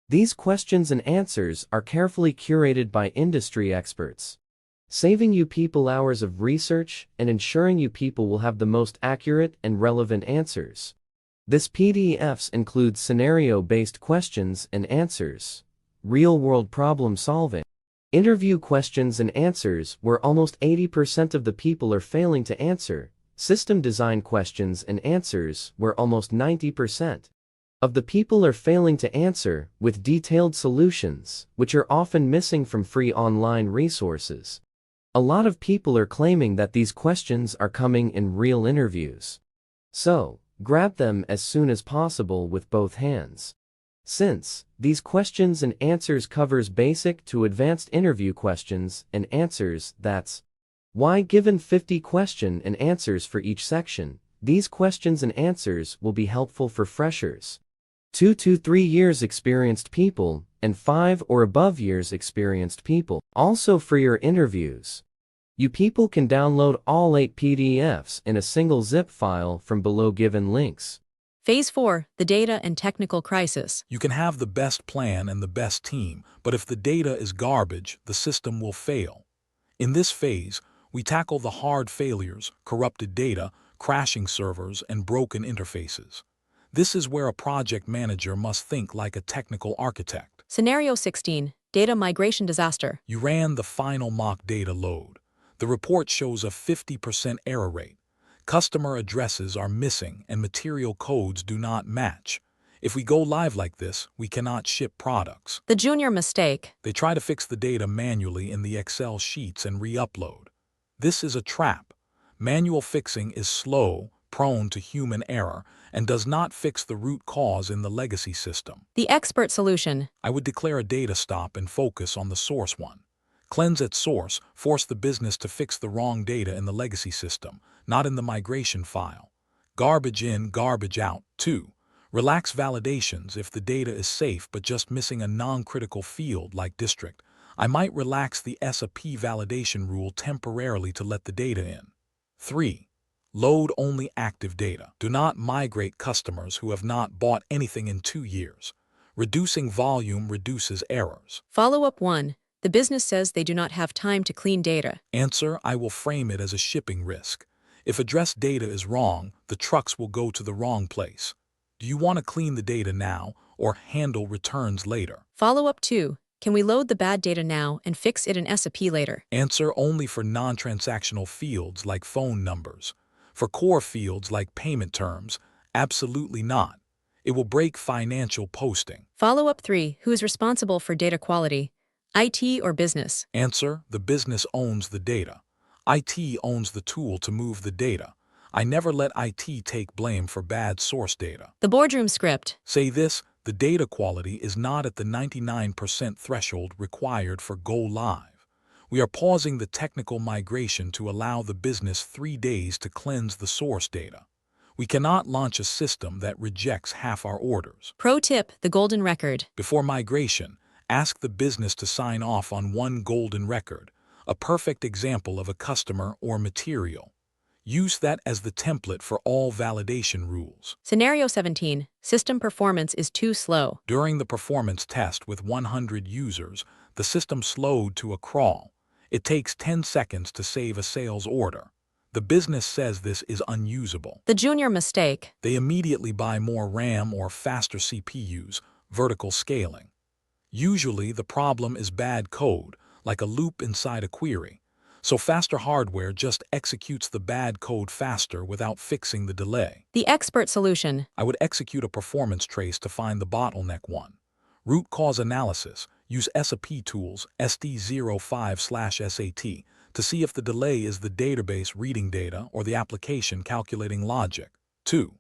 These questions and answers are carefully curated by industry experts, saving you people hours of research and ensuring you people will have the most accurate and relevant answers. This PDFs includes scenario-based questions and answers, real-world problem solving, interview questions and answers where almost 80% of the people are failing to answer, system design questions and answers where almost 90% of the people are failing to answer, with detailed solutions, which are often missing from free online resources. A lot of people are claiming that these questions are coming in real interviews. So, grab them as soon as possible with both hands. Since these questions and answers covers basic to advanced interview questions and answers, that's why given 50 question and answers for each section, these questions and answers will be helpful for freshers, 2 to 3 years experienced people, and 5 or above years experienced people. Also for your interviews, you people can download all 8 PDFs in a single zip file from below given links. Phase 4, the data and technical crisis. You can have the best plan and the best team, but if the data is garbage, the system will fail. In this phase, we tackle the hard failures, corrupted data, crashing servers, and broken interfaces. This is where a project manager must think like a technical architect. Scenario 16, data migration disaster. You ran the final mock data load. The report shows a 50% error rate. Customer addresses are missing and material codes do not match. If we go live like this, we cannot ship products. The junior mistake. They try to fix the data manually in the Excel sheets and re-upload. This is a trap. Manual fixing is slow, prone to human error, and does not fix the root cause in the legacy system. The expert solution. I would declare a data stop and focus on the source one. Cleanse at source, force the business to fix the wrong data in the legacy system, not in the migration file. Garbage in, garbage out. 2. Relax validations if the data is safe but just missing a non-critical field like district. I might relax the SAP validation rule temporarily to let the data in. 3. Load only active data. Do not migrate customers who have not bought anything in 2 years. Reducing volume reduces errors. Follow-up 1. The business says they do not have time to clean data. Answer, I will frame it as a shipping risk. If address data is wrong, the trucks will go to the wrong place. Do you want to clean the data now or handle returns later? Follow-up 2. Can we load the bad data now and fix it in SAP later? Answer, only for non-transactional fields like phone numbers. For core fields like payment terms, absolutely not. It will break financial posting. Follow-up 3. Who is responsible for data quality? IT or business? Answer, the business owns the data. IT owns the tool to move the data. I never let IT take blame for bad source data. The boardroom script. Say this, the data quality is not at the 99% threshold required for go live. We are pausing the technical migration to allow the business 3 days to cleanse the source data. We cannot launch a system that rejects half our orders. Pro tip, the golden record. Before migration, ask the business to sign off on one golden record, a perfect example of a customer or material. Use that as the template for all validation rules. Scenario 17. System performance is too slow. During the performance test with 100 users, the system slowed to a crawl. It takes 10 seconds to save a sales order. The business says this is unusable. The junior mistake. They immediately buy more RAM or faster CPUs, vertical scaling. Usually the problem is bad code, like a loop inside a query. So faster hardware just executes the bad code faster without fixing the delay. The expert solution. I would execute a performance trace to find the bottleneck one. Root cause analysis. Use SAP tools SD05/SAT to see if the delay is the database reading data or the application calculating logic. 2.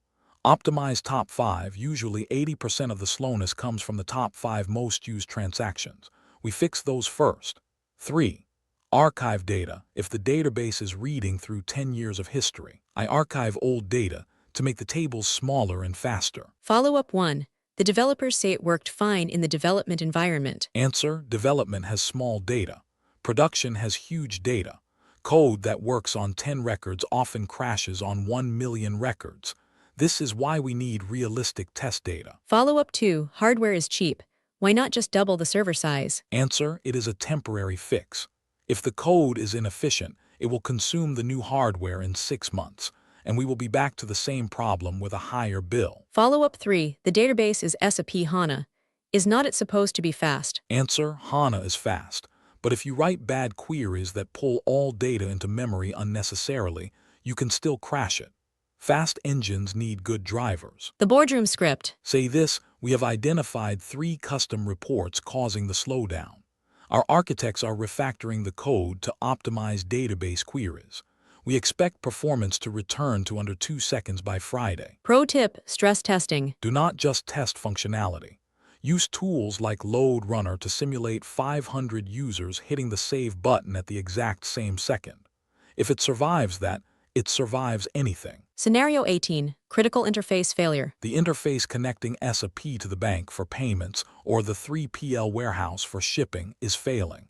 Optimize top 5. Usually 80% of the slowness comes from the top 5 most used transactions. We fix those first. 3. Archive data. If the database is reading through 10 years of history, I archive old data to make the tables smaller and faster. Follow-up 1. The developers say it worked fine in the development environment. Answer, development has small data. Production has huge data. Code that works on 10 records often crashes on 1 million records. This is why we need realistic test data. Follow-up 2. Hardware is cheap. Why not just double the server size? Answer, it is a temporary fix. If the code is inefficient, it will consume the new hardware in 6 months. and we will be back to the same problem with a higher bill. Follow-up 3. The database is SAP HANA. Is not it supposed to be fast? Answer: HANA is fast, but if you write bad queries that pull all data into memory unnecessarily, you can still crash it. Fast engines need good drivers. The boardroom script. Say this: we have identified 3 custom reports causing the slowdown. Our architects are refactoring the code to optimize database queries. We expect performance to return to under 2 seconds by Friday. Pro tip: stress testing. Do not just test functionality. Use tools like Load Runner to simulate 500 users hitting the save button at the exact same second. If it survives that, it survives anything. Scenario 18. Critical interface failure. The interface connecting SAP to the bank for payments or the 3PL warehouse for shipping is failing.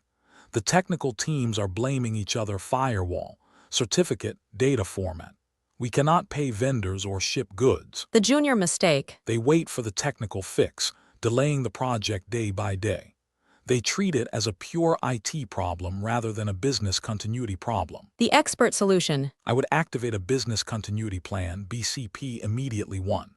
The technical teams are blaming each other: firewall, certificate, data format. We cannot pay vendors or ship goods. The junior mistake. They wait for the technical fix, delaying the project day by day. They treat it as a pure IT problem rather than a business continuity problem. The expert solution. I would activate a business continuity plan, BCP, immediately. 1.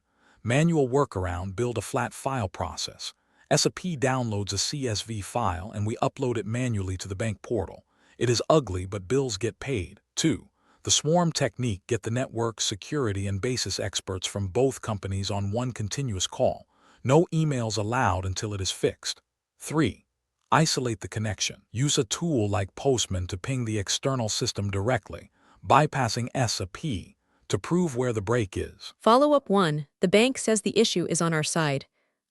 Manual workaround: build a flat file process. SAP downloads a CSV file and we upload it manually to the bank portal. It is ugly, but bills get paid. 2. The swarm technique: get the network, security, and basis experts from both companies on one continuous call. No emails allowed until it is fixed. 3. Isolate the connection. Use a tool like Postman to ping the external system directly, bypassing SAP, to prove where the break is. Follow-up 1. The bank says the issue is on our side.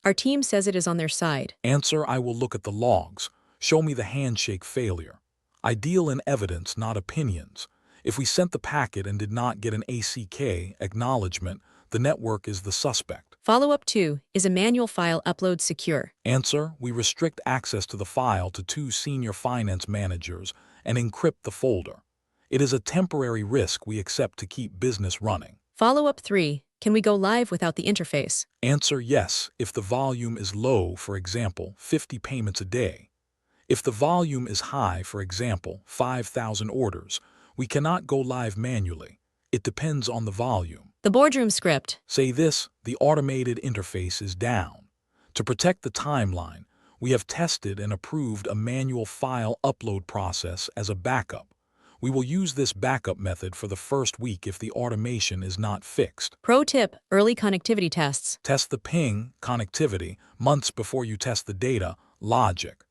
Our team says it is on their side. Answer: I will look at the logs. Show me the handshake failure. I deal in evidence, not opinions. If we sent the packet and did not get an ACK acknowledgement, the network is the suspect. Follow-up 2. Is a manual file upload secure? Answer: we restrict access to the file to 2 senior finance managers and encrypt the folder. It is a temporary risk we accept to keep business running. Follow-up 3. Can we go live without the interface? Answer: yes, if the volume is low, for example, 50 payments a day. If the volume is high, for example, 5,000 orders, we cannot go live manually. It depends on the volume. The boardroom script. Say this: the automated interface is down. To protect the timeline, we have tested and approved a manual file upload process as a backup. We will use this backup method for the first week if the automation is not fixed. Pro tip: early connectivity tests. Test the ping, connectivity, months before you test the data, logic.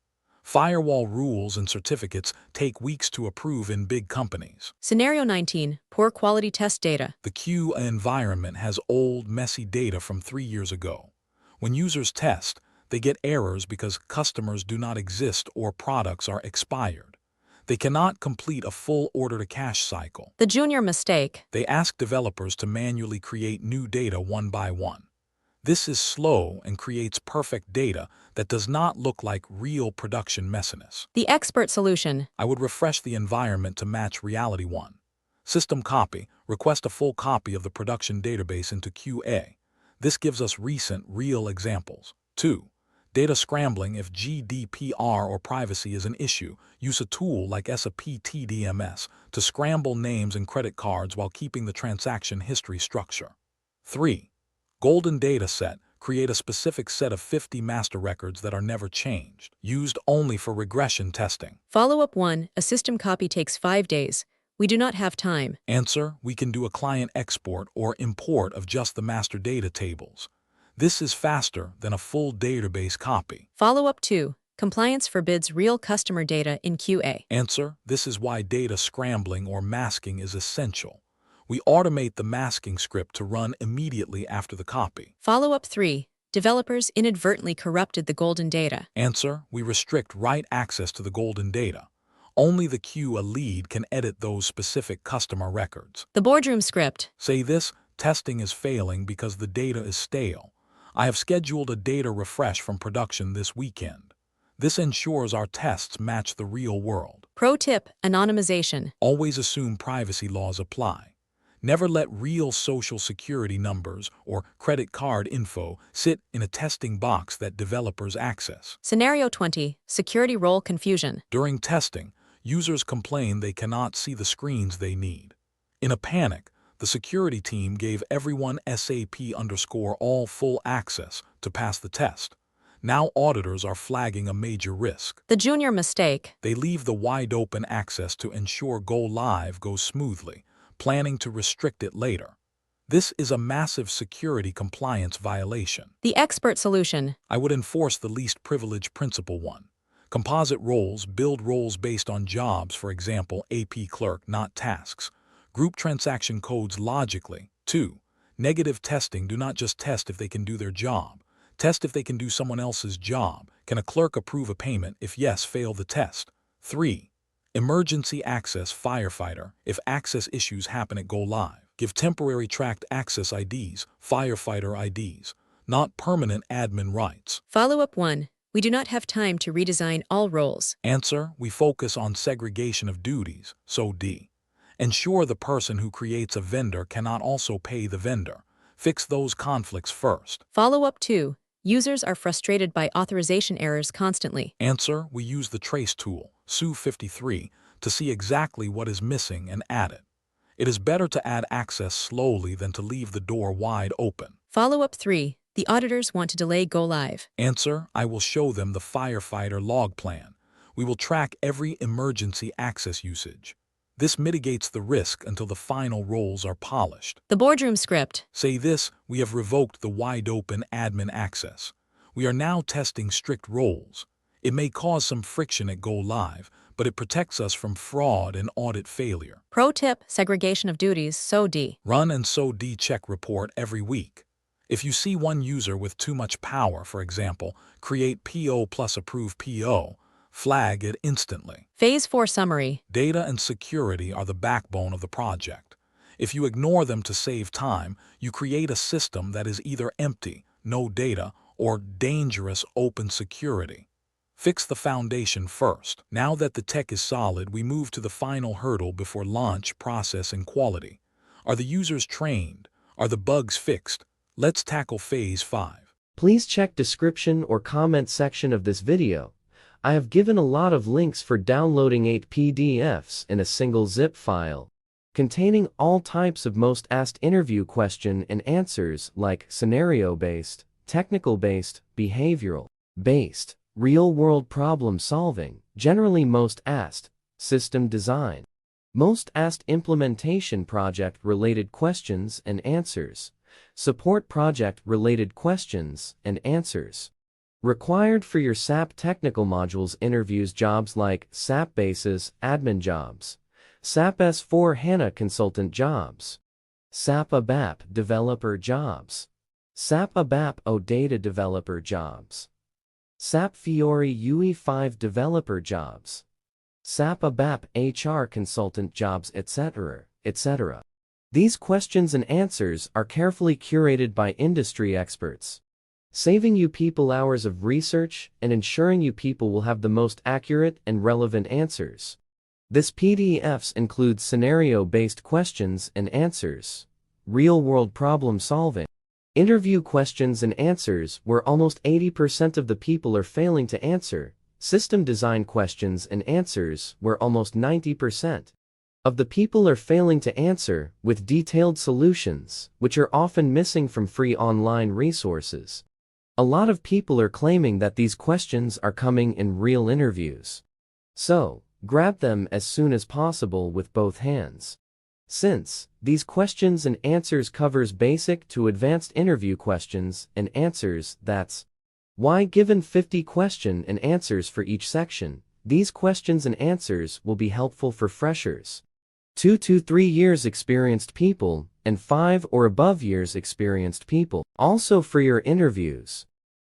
Firewall rules and certificates take weeks to approve in big companies. Scenario 19. Poor quality test data. The Q environment has old, messy data from 3 years ago. When users test, they get errors because customers do not exist or products are expired. They cannot complete a full order-to-cash cycle. The junior mistake. They ask developers to manually create new data one by one. This is slow and creates perfect data that does not look like real production messiness. The expert solution. I would refresh the environment to match reality. 1. System copy: request a full copy of the production database into QA. This gives us recent, real examples. 2. Data scrambling: if GDPR or privacy is an issue, use a tool like SAP TDMS to scramble names and credit cards while keeping the transaction history structure. 3. Golden data set: create a specific set of 50 master records that are never changed, used only for regression testing. Follow-up 1. A system copy takes 5 days. We do not have time. Answer: we can do a client export or import of just the master data tables. This is faster than a full database copy. Follow-up 2. Compliance forbids real customer data in QA. Answer: this is why data scrambling or masking is essential. We automate the masking script to run immediately after the copy. Follow-up 3. Developers inadvertently corrupted the golden data. Answer: we restrict write access to the golden data. Only the QA lead can edit those specific customer records. The boardroom script. Say this: testing is failing because the data is stale. I have scheduled a data refresh from production this weekend. This ensures our tests match the real world. Pro tip: anonymization. Always assume privacy laws apply. Never let real social security numbers or credit card info sit in a testing box that developers access. Scenario 20. Security role confusion. During testing, users complain they cannot see the screens they need. In a panic, The security team gave everyone SAP_all full access to pass the test. Now auditors are flagging a major risk. The junior mistake. They leave the wide-open access to ensure go live goes smoothly, planning to restrict it later. This is a massive security compliance violation. The expert solution. I would enforce the least privilege principle 1. Composite roles, build roles based on jobs, for example, AP clerk, not tasks. Group transaction codes logically. 2. Negative testing, do not just test if they can do their job. Test if they can do someone else's job. Can a clerk approve a payment? If yes, fail the test. 3. Emergency access, firefighter, if access issues happen at go live. Give temporary tracked access IDs, firefighter IDs, not permanent admin rights. Follow-up 1. We do not have time to redesign all roles. Answer, we focus on segregation of duties, so D. Ensure the person who creates a vendor cannot also pay the vendor. Fix those conflicts first. Follow-up 2. Users are frustrated by authorization errors constantly. Answer, we use the trace tool, SU53, to see exactly what is missing and add it. It is better to add access slowly than to leave the door wide open. Follow-up 3. The auditors want to delay go live. Answer, I will show them the firefighter log plan. We will track every emergency access usage. This mitigates the risk until the final roles are polished. The boardroom script. Say this, we have revoked the wide-open admin access. We are now testing strict roles. It may cause some friction at go live, but it protects us from fraud and audit failure. Pro tip, segregation of duties, so D. Run and so D check report every week. If you see one user with too much power, for example, create PO plus approve PO, flag it instantly. Phase 4 summary. Data and security are the backbone of the project. If you ignore them to save time, you create a system that is either empty, no data, or dangerous open security. Fix the foundation first. Now that the tech is solid, we move to the final hurdle before launch, process, and quality. Are the users trained? Are the bugs fixed? Let's tackle phase 5. Please check description or comment section of this video. I have given a lot of links for downloading 8 PDFs in a single zip file, containing all types of most asked interview question and answers like scenario-based, technical-based, behavioral-based, real-world problem-solving, generally most asked, system design, most asked implementation project-related questions and answers, support project-related questions and answers. Required for your SAP technical modules interviews jobs like SAP Basis admin jobs, SAP S4 HANA consultant jobs, SAP ABAP developer jobs, SAP ABAP OData developer jobs, SAP Fiori UE5 developer jobs, SAP ABAP HR consultant jobs, etc., etc. These questions and answers are carefully curated by industry experts, saving you people hours of research and ensuring you people will have the most accurate and relevant answers. This PDFs includes scenario-based questions and answers, real-world problem solving, interview questions and answers where almost 80% of the people are failing to answer, system design questions and answers where almost 90% of the people are failing to answer, with detailed solutions, which are often missing from free online resources. A lot of people are claiming that these questions are coming in real interviews. So, grab them as soon as possible with both hands. Since these questions and answers covers basic to advanced interview questions and answers, that's why given 50 question and answers for each section, these questions and answers will be helpful for freshers, 2 to 3 years experienced people, and 5 or above years experienced people. Also for your interviews,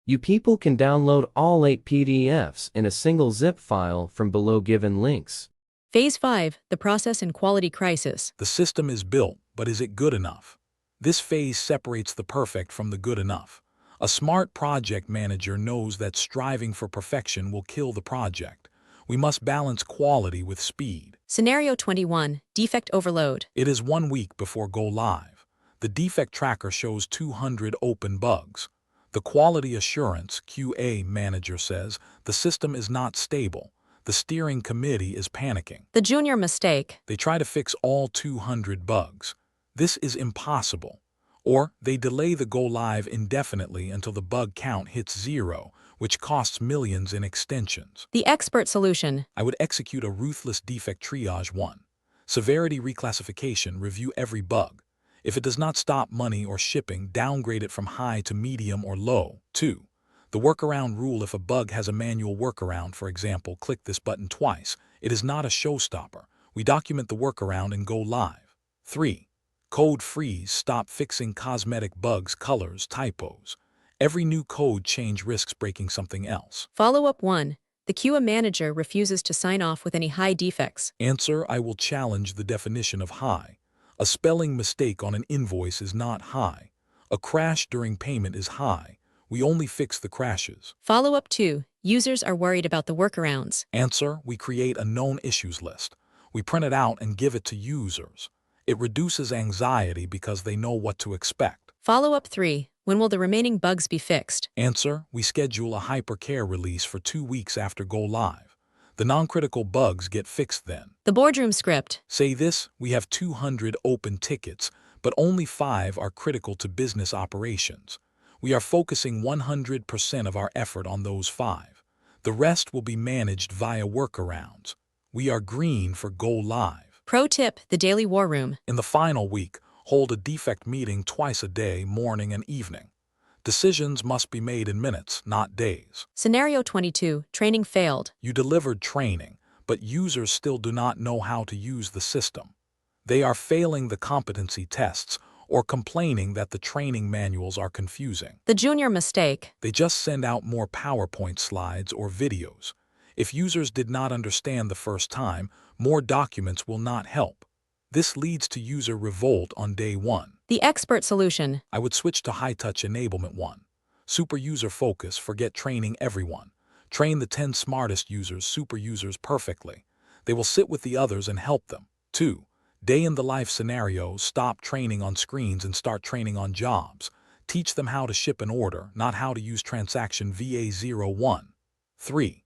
you people can download all 8 PDFs in a single zip file from below given links. Phase 5, the process and quality crisis. The system is built, but is it good enough? This phase separates the perfect from the good enough. A smart project manager knows that striving for perfection will kill the project. We must balance quality with speed. Scenario 21, defect overload. It is 1 week before go live. The defect tracker shows 200 open bugs. The quality assurance QA manager says the system is not stable. The steering committee is panicking. The junior mistake. They try to fix all 200 bugs. This is impossible. Or they delay the go-live indefinitely until the bug count hits 0, which costs millions in extensions. The expert solution. I would execute a ruthless defect triage. 1. Severity reclassification, review every bug. If it does not stop money or shipping, downgrade it from high to medium or low. 2. The workaround rule, if a bug has a manual workaround, for example, click this button twice, it is not a showstopper. We document the workaround and go live. 3. Code freeze, stop fixing cosmetic bugs, colors, typos. Every new code change risks breaking something else. Follow-up 1. The QA manager refuses to sign off with any high defects. Answer, I will challenge the definition of high. A spelling mistake on an invoice is not high. A crash during payment is high. We only fix the crashes. Follow-up 2. Users are worried about the workarounds. Answer, we create a known issues list. We print it out and give it to users. It reduces anxiety because they know what to expect. Follow-up 3. When will the remaining bugs be fixed? Answer, we schedule a hypercare release for 2 weeks after go live. The non-critical bugs get fixed then. The boardroom script. Say this, we have 200 open tickets, but only 5 are critical to business operations. We are focusing 100% of our effort on those 5. The rest will be managed via workarounds. We are green for go live. Pro tip, the daily war room. In the final week, hold a defect meeting twice a day, morning and evening. Decisions must be made in minutes, not days. Scenario 22, training failed. You delivered training, but users still do not know how to use the system. They are failing the competency tests or complaining that the training manuals are confusing. The junior mistake. They just send out more PowerPoint slides or videos. If users did not understand the first time, more documents will not help. This leads to user revolt on day 1. The expert solution. I would switch to high-touch enablement. 1. Super user focus, forget training everyone. Train the 10 smartest users, super users, perfectly. They will sit with the others and help them. 2. Day-in-the-life scenarios, stop training on screens and start training on jobs. Teach them how to ship an order, not how to use transaction VA01. 3.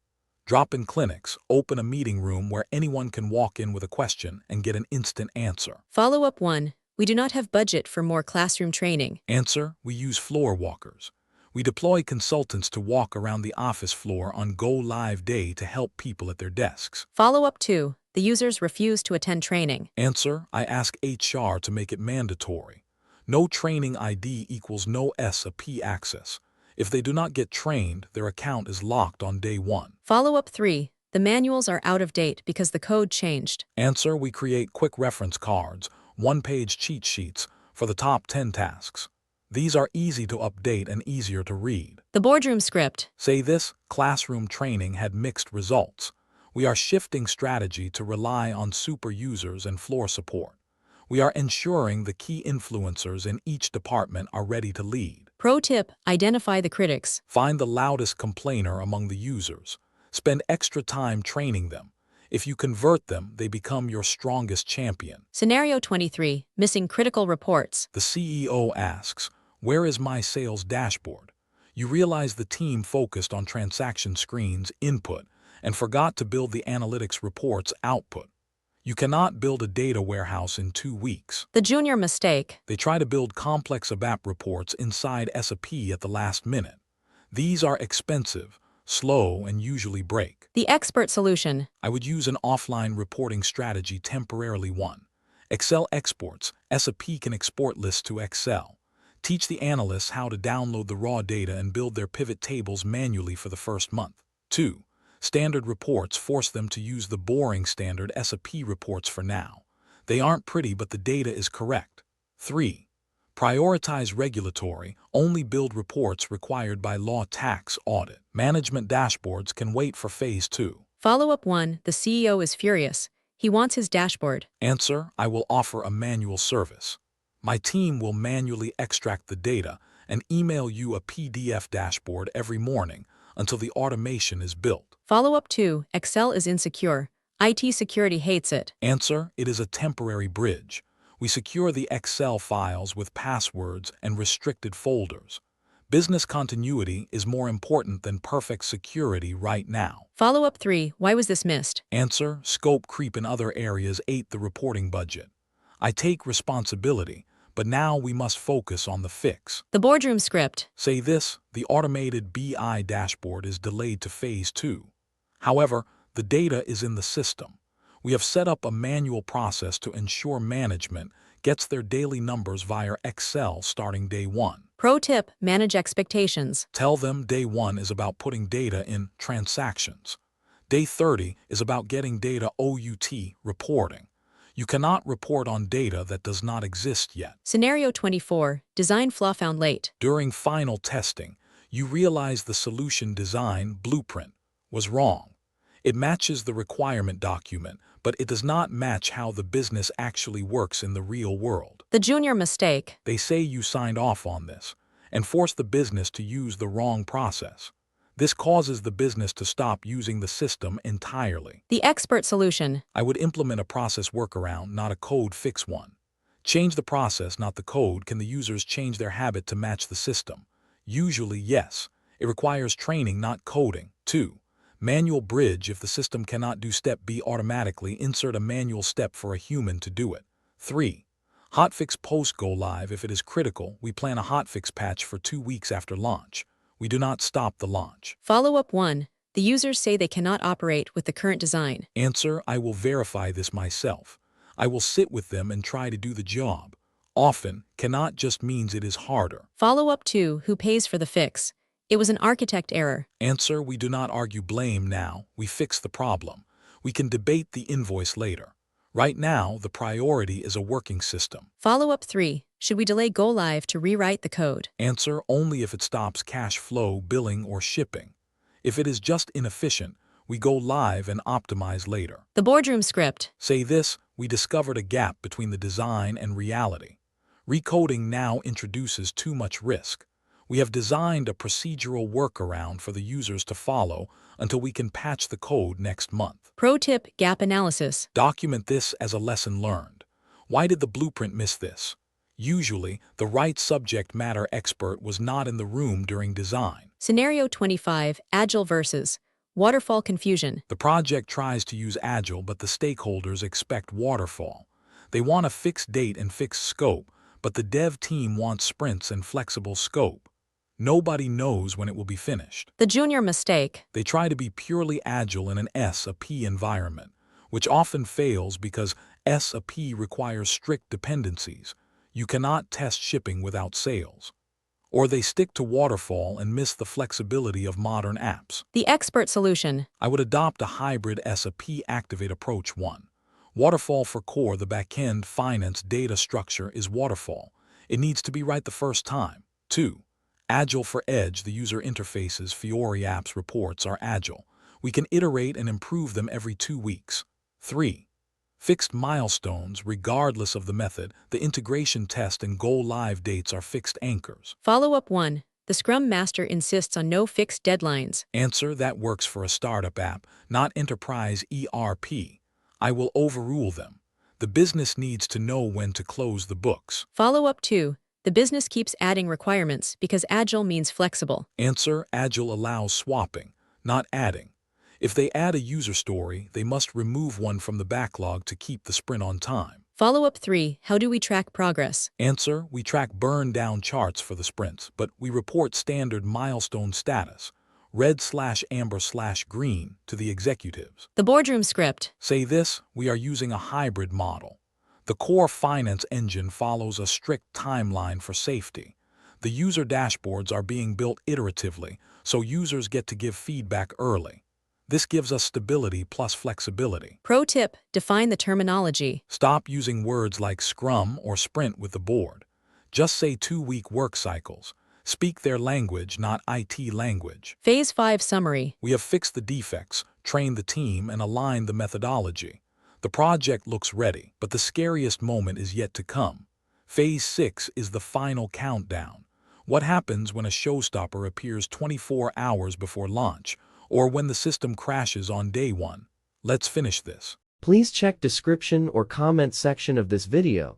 Drop-in clinics, open a meeting room where anyone can walk in with a question and get an instant answer. Follow-up 1. We do not have budget for more classroom training. Answer, we use floor walkers. We deploy consultants to walk around the office floor on go-live day to help people at their desks. Follow-up 2. The users refuse to attend training. Answer, I ask HR to make it mandatory. No training ID equals no SAP access. If they do not get trained, their account is locked on day 1. Follow-up 3. The manuals are out of date because the code changed. Answer, we create quick reference cards, one-page cheat sheets for the top 10 tasks. These are easy to update and easier to read. The boardroom script. Say this, classroom training had mixed results. We are shifting strategy to rely on super users and floor support. We are ensuring the key influencers in each department are ready to lead. Pro tip, identify the critics. Find the loudest complainer among the users. Spend extra time training them. If you convert them, they become your strongest champion. Scenario 23, missing critical reports. The CEO asks, where is my sales dashboard? You realize the team focused on transaction screens input and forgot to build the analytics reports output. You cannot build a data warehouse in 2 weeks. The junior mistake. They try to build complex ABAP reports inside SAP at the last minute. These are expensive, slow, and usually break. The expert solution. I would use an offline reporting strategy temporarily. 1. Excel exports. SAP can export lists to Excel. Teach the analysts how to download the raw data and build their pivot tables manually for the first month. 2. Standard reports, force them to use the boring standard SAP reports for now. They aren't pretty, but the data is correct. 3. Prioritize regulatory, only build reports required by law, tax, audit. Management dashboards can wait for phase 2. Follow-up 1. The CEO is furious. He wants his dashboard. Answer, I will offer a manual service. My team will manually extract the data and email you a PDF dashboard every morning until the automation is built. Follow-up 2. Excel is insecure. IT security hates it. Answer, it is a temporary bridge. We secure the Excel files with passwords and restricted folders. Business continuity is more important than perfect security right now. Follow-up 3. Why was this missed? Answer, scope creep in other areas ate the reporting budget. I take responsibility, but now we must focus on the fix. The boardroom script. Say this, the automated BI dashboard is delayed to phase 2. However, the data is in the system. We have set up a manual process to ensure management gets their daily numbers via Excel starting day 1. Pro tip, manage expectations. Tell them day 1 is about putting data in transactions. Day 30 is about getting data OUT reporting. You cannot report on data that does not exist yet. Scenario 24, design flaw found late. During final testing, you realize the solution design blueprint was wrong. It matches the requirement document, but it does not match how the business actually works in the real world. The junior mistake. They say you signed off on this and force the business to use the wrong process. This causes the business to stop using the system entirely. The expert solution. I would implement a process workaround, not a code fix one. Change the process, not the code. Can the users change their habit to match the system? Usually, yes. It requires training, not coding. 2. Manual bridge. If the system cannot do step B automatically, insert a manual step for a human to do it. 3. Hotfix post-go live. If it is critical, we plan a hotfix patch for 2 weeks after launch. We do not stop the launch. Follow-up 1. The users say they cannot operate with the current design. Answer, I will verify this myself. I will sit with them and try to do the job. Often, cannot just means it is harder. Follow-up 2. Who pays for the fix? It was an architect error. Answer, we do not argue blame now. We fix the problem. We can debate the invoice later. Right now, the priority is a working system. Follow-up 3. Should we delay go live to rewrite the code? Answer, only if it stops cash flow, billing, or shipping. If it is just inefficient, we go live and optimize later. The boardroom script. Say this, we discovered a gap between the design and reality. Recoding now introduces too much risk. We have designed a procedural workaround for the users to follow until we can patch the code next month. Pro tip, gap analysis. Document this as a lesson learned. Why did the blueprint miss this? Usually, the right subject matter expert was not in the room during design. Scenario 25, Agile versus Waterfall confusion. The project tries to use Agile, but the stakeholders expect Waterfall. They want a fixed date and fixed scope, but the dev team wants sprints and flexible scope. Nobody knows when it will be finished. The junior mistake. They try to be purely Agile in an SAP environment, which often fails because SAP requires strict dependencies. You cannot test shipping without sales. Or they stick to Waterfall and miss the flexibility of modern apps. The expert solution. I would adopt a hybrid SAP Activate approach. 1. Waterfall for core. The backend finance data structure is Waterfall. It needs to be right the first time. 2. Agile for edge. The user interfaces, Fiori apps reports are Agile. We can iterate and improve them every 2 weeks. 3. Fixed milestones. Regardless of the method, the integration test and go-live dates are fixed anchors. Follow-up 1. The Scrum Master insists on no fixed deadlines. Answer, that works for a startup app, not enterprise ERP. I will overrule them. The business needs to know when to close the books. Follow-up 2. The business keeps adding requirements because Agile means flexible. Answer, Agile allows swapping, not adding. If they add a user story, they must remove one from the backlog to keep the sprint on time. Follow-up 3. How do we track progress? Answer, we track burn-down charts for the sprints, but we report standard milestone status, red/amber/green, to the executives. The boardroom script. Say this, we are using a hybrid model. The core finance engine follows a strict timeline for safety. The user dashboards are being built iteratively, so users get to give feedback early. This gives us stability plus flexibility. Pro tip, define the terminology. Stop using words like Scrum or Sprint with the board. Just say 2-week work cycles. Speak their language, not IT language. Phase 5 summary. We have fixed the defects, trained the team, and aligned the methodology. The project looks ready, but the scariest moment is yet to come. Phase 6 is the final countdown. What happens when a showstopper appears 24 hours before launch, or when the system crashes on day 1? Let's finish this. Please check description or comment section of this video.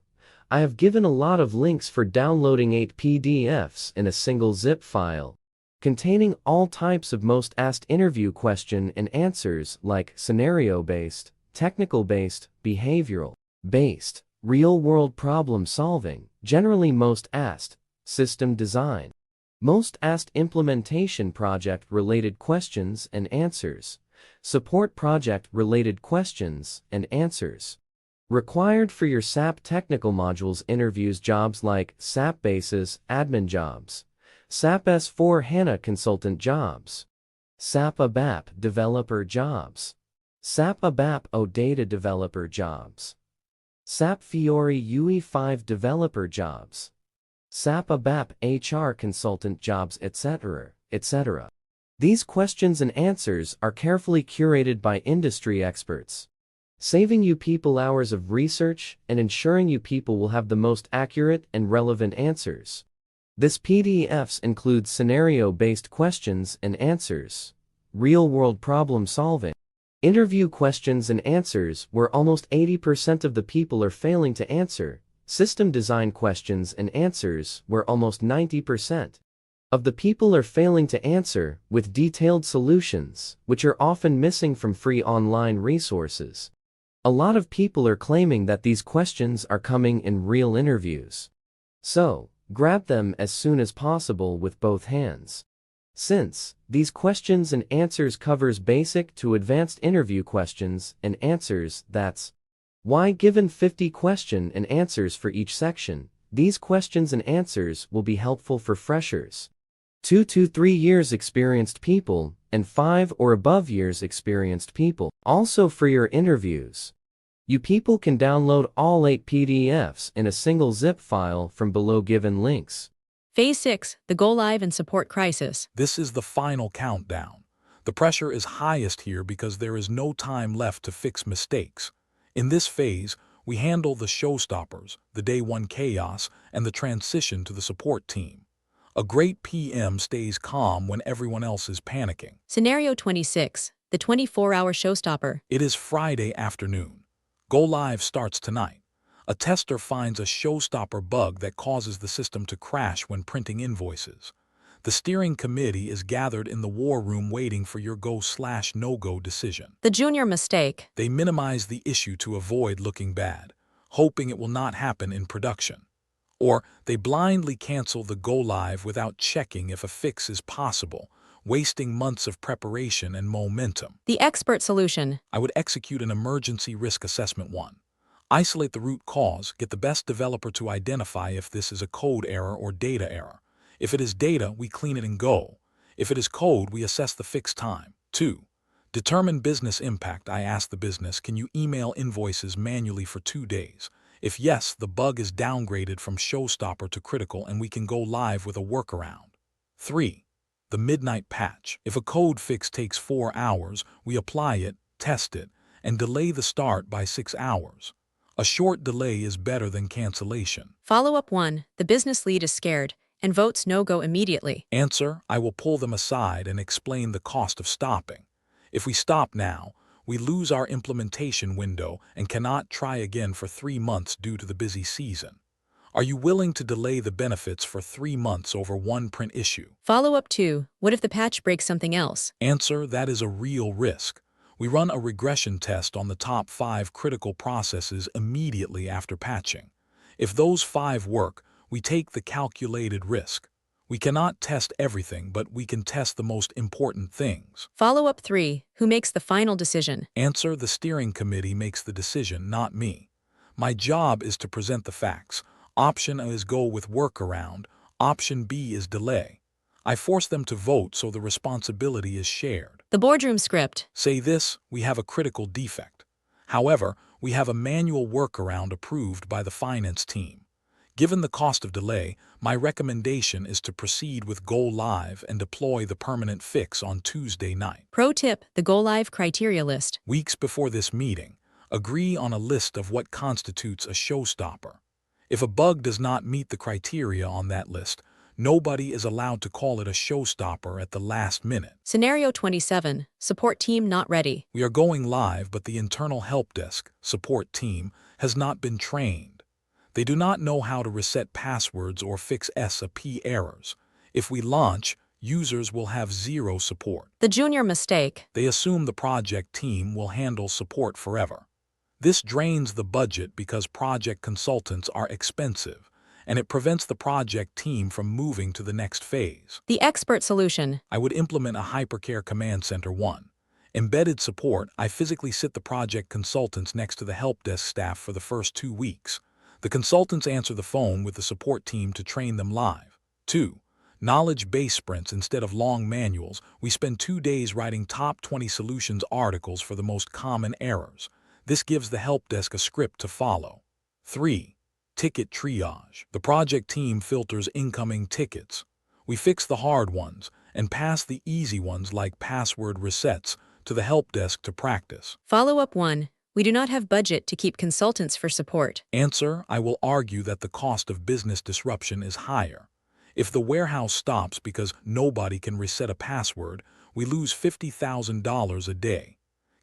I have given a lot of links for downloading 8 PDFs in a single zip file, containing all types of most asked interview question and answers like scenario-based, technical-based, behavioral-based, real-world problem solving, generally most asked, system design. Most asked implementation project-related questions and answers. Support project-related questions and answers. Required for your SAP technical modules interviews jobs like SAP Basis admin jobs, SAP S4 HANA consultant jobs, SAP ABAP developer jobs, SAP ABAP OData developer jobs, SAP Fiori UE5 developer jobs, SAP ABAP HR consultant jobs, etc., etc. These questions and answers are carefully curated by industry experts, saving you people hours of research and ensuring you people will have the most accurate and relevant answers. This PDFs includes scenario-based questions and answers, real-world problem solving, interview questions and answers where almost 80% of the people are failing to answer, system design questions and answers where almost 90% of the people are failing to answer, with detailed solutions, which are often missing from free online resources. A lot of people are claiming that these questions are coming in real interviews. So, grab them as soon as possible with both hands. Since these questions and answers covers basic to advanced interview questions and answers, that's why given 50 question and answers for each section, these questions and answers will be helpful for freshers, 2 to 3 years experienced people, and 5 or above years experienced people. Also for your interviews, you people can download all 8 PDFs in a single zip file from below given links. Phase 6, the Go Live and Support Crisis. This is the final countdown. The pressure is highest here because there is no time left to fix mistakes. In this phase, we handle the showstoppers, the day one chaos, and the transition to the support team. A great PM stays calm when everyone else is panicking. Scenario 26, the 24-hour showstopper. It is Friday afternoon. Go Live starts tonight. A tester finds a showstopper bug that causes the system to crash when printing invoices. The steering committee is gathered in the war room waiting for your go/no-go decision. The junior mistake. They minimize the issue to avoid looking bad, hoping it will not happen in production. Or they blindly cancel the Go Live without checking if a fix is possible, wasting months of preparation and momentum. The expert solution. I would execute an emergency risk assessment 1. Isolate the root cause, get the best developer to identify if this is a code error or data error. If it is data, we clean it and go. If it is code, we assess the fix time. 2. Determine business impact. I ask the business, can you email invoices manually for 2 days? If yes, the bug is downgraded from showstopper to critical and we can go live with a workaround. 3. The midnight patch. If a code fix takes 4 hours, we apply it, test it, and delay the start by 6 hours. A short delay is better than cancellation. Follow-up 1, the business lead is scared and votes no-go immediately. Answer, I will pull them aside and explain the cost of stopping. If we stop now, we lose our implementation window and cannot try again for 3 months due to the busy season. Are you willing to delay the benefits for 3 months over one print issue? Follow-up 2, what if the patch breaks something else? Answer, that is a real risk. We run a regression test on the top 5 critical processes immediately after patching. If those 5 work, we take the calculated risk. We cannot test everything, but we can test the most important things. Follow-up 3, who makes the final decision? Answer, the steering committee makes the decision, not me. My job is to present the facts. Option A is go with workaround. Option B is delay. I force them to vote so the responsibility is shared. The boardroom script. Say this, we have a critical defect. However, we have a manual workaround approved by the finance team. Given the cost of delay, my recommendation is to proceed with Go Live and deploy the permanent fix on Tuesday night. Pro tip, the Go Live criteria list. Weeks before this meeting, agree on a list of what constitutes a showstopper. If a bug does not meet the criteria on that list, nobody is allowed to call it a showstopper at the last minute. Scenario 27, support team not ready. We are going live, but the internal help desk, support team, has not been trained. They do not know how to reset passwords or fix SAP errors. If we launch, users will have 0 support. The junior mistake. They assume the project team will handle support forever. This drains the budget because project consultants are expensive, and it prevents the project team from moving to the next phase. The expert solution. I would implement a hypercare command center 1. Embedded support, I physically sit the project consultants next to the help desk staff for the first 2 weeks. The consultants answer the phone with the support team to train them live. 2. Knowledge base sprints instead of long manuals. We spend 2 days writing top 20 solutions articles for the most common errors. This gives the help desk a script to follow. 3. Ticket triage. The project team filters incoming tickets. We fix the hard ones and pass the easy ones like password resets to the help desk to practice. Follow-up 1. We do not have budget to keep consultants for support. Answer, I will argue that the cost of business disruption is higher. If the warehouse stops because nobody can reset a password, we lose $50,000 a day.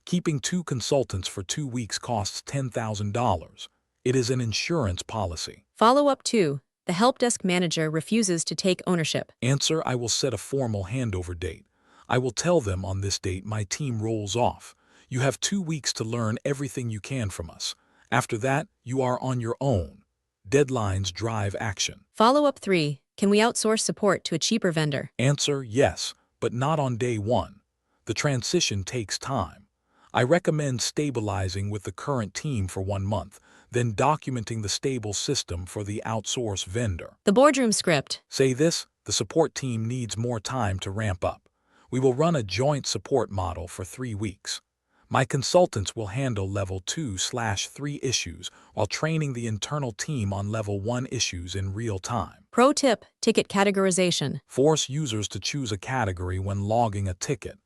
Keeping 2 consultants for 2 weeks costs $10,000. It is an insurance policy. Follow-up 2. The help desk manager refuses to take ownership. Answer, I will set a formal handover date. I will tell them on this date my team rolls off. You have 2 weeks to learn everything you can from us. After that, you are on your own. Deadlines drive action. Follow-up 3. Can we outsource support to a cheaper vendor? Answer, yes, but not on day 1. The transition takes time. I recommend stabilizing with the current team for 1 month, then documenting the stable system for the outsourced vendor. The boardroom script. Say this, the support team needs more time to ramp up. We will run a joint support model for 3 weeks. My consultants will handle level 2/3 issues while training the internal team on level 1 issues in real time. Pro tip, ticket categorization. Force users to choose a category when logging a ticket.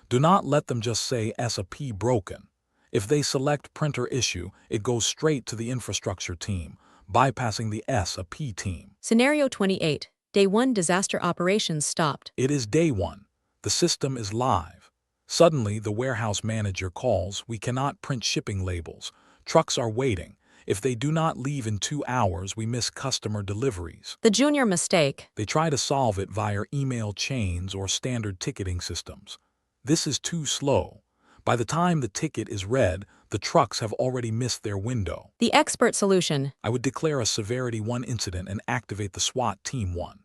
Do not let them just say SAP broken. If they select printer issue, it goes straight to the infrastructure team, bypassing the SAP team. Scenario 28. Day 1 disaster operations stopped. It is day 1. The system is live. Suddenly, the warehouse manager calls, we cannot print shipping labels. Trucks are waiting. If they do not leave in 2 hours, we miss customer deliveries. The junior mistake. They try to solve it via email chains or standard ticketing systems. This is too slow. By the time the ticket is read, the trucks have already missed their window. The expert solution. I would declare a Severity 1 incident and activate the SWAT Team 1.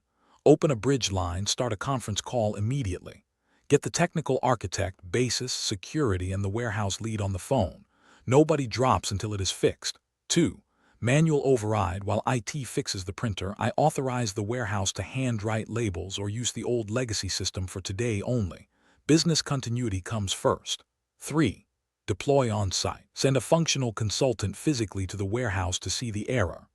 Open a bridge line, start a conference call immediately. Get the technical architect, basis, security, and the warehouse lead on the phone. Nobody drops until it is fixed. 2. Manual override. While IT fixes the printer, I authorize the warehouse to handwrite labels or use the old legacy system for today only. Business continuity comes first. 3. Deploy on-site. Send a functional consultant physically to the warehouse to see the error.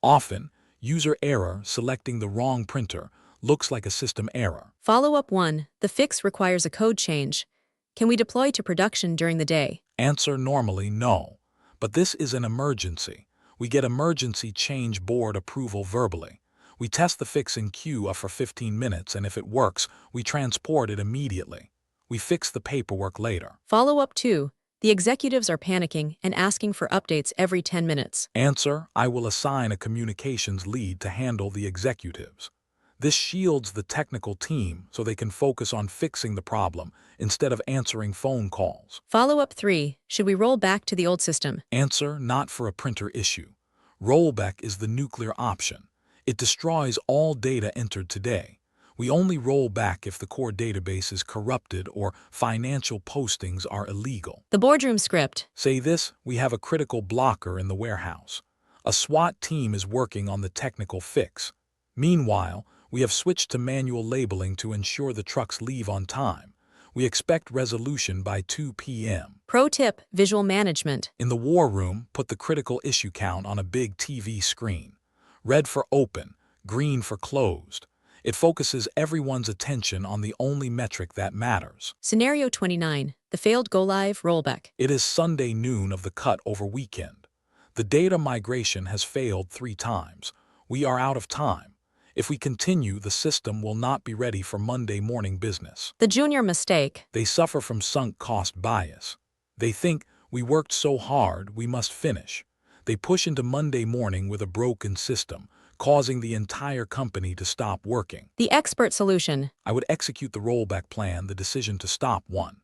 Often, user error, selecting the wrong printer, looks like a system error. Follow-up 1. The fix requires a code change. Can we deploy to production during the day? Answer, normally no. But this is an emergency. We get emergency change board approval verbally. We test the fix in queue for 15 minutes, and if it works, we transport it immediately. We fix the paperwork later. Follow-up 2. The executives are panicking and asking for updates every 10 minutes. Answer, I will assign a communications lead to handle the executives. This shields the technical team so they can focus on fixing the problem instead of answering phone calls. Follow-up 3. Should we roll back to the old system? Answer, not for a printer issue. Rollback is the nuclear option. It destroys all data entered today. We only roll back if the core database is corrupted or financial postings are illegal. The boardroom script. Say this, we have a critical blocker in the warehouse. A SWAT team is working on the technical fix. Meanwhile, we have switched to manual labeling to ensure the trucks leave on time. We expect resolution by 2 p.m. Pro tip, visual management. In the war room, put the critical issue count on a big TV screen. Red for open, green for closed. It focuses everyone's attention on the only metric that matters. Scenario 29. The failed go-live rollback. It is Sunday noon of the cut-over weekend. The data migration has failed 3 times. We are out of time. If we continue, the system will not be ready for Monday morning business. The junior mistake. They suffer from sunk cost bias. They think, we worked so hard, we must finish. They push into Monday morning with a broken system, causing the entire company to stop working. The expert solution. I would execute the rollback plan, the decision to stop 1.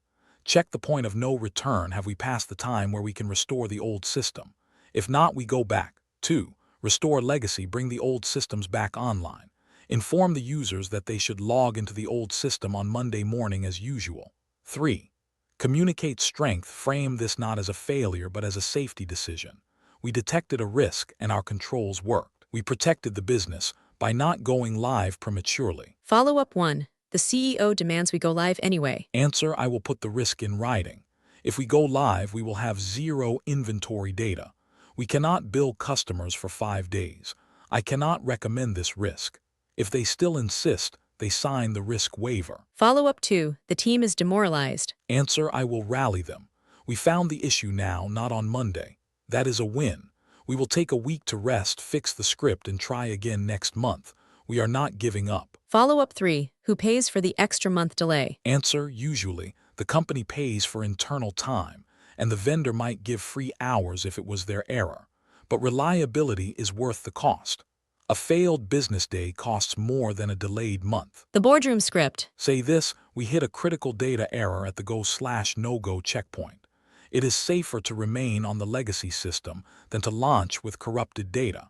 Check the point of no return. Have we passed the time where we can restore the old system? If not, we go back. 2. Restore legacy. Bring the old systems back online. Inform the users that they should log into the old system on Monday morning as usual. 3. Communicate strength. Frame this not as a failure but as a safety decision. We detected a risk and our controls worked. We protected the business by not going live prematurely. Follow-up 1. The CEO demands we go live anyway. Answer: I will put the risk in writing. If we go live, we will have zero inventory data. We cannot bill customers for 5 days. I cannot recommend this risk. If they still insist, they sign the risk waiver. Follow-up 2. The team is demoralized. Answer: I will rally them. We found the issue now, not on Monday. That is a win. We will take a week to rest, fix the script, and try again next month. We are not giving up. Follow-up 3. Who pays for the extra month delay? Answer: usually, the company pays for internal time, and the vendor might give free hours if it was their error. But reliability is worth the cost. A failed business day costs more than a delayed month. The boardroom script. Say this: we hit a critical data error at the go/no-go checkpoint. It is safer to remain on the legacy system than to launch with corrupted data.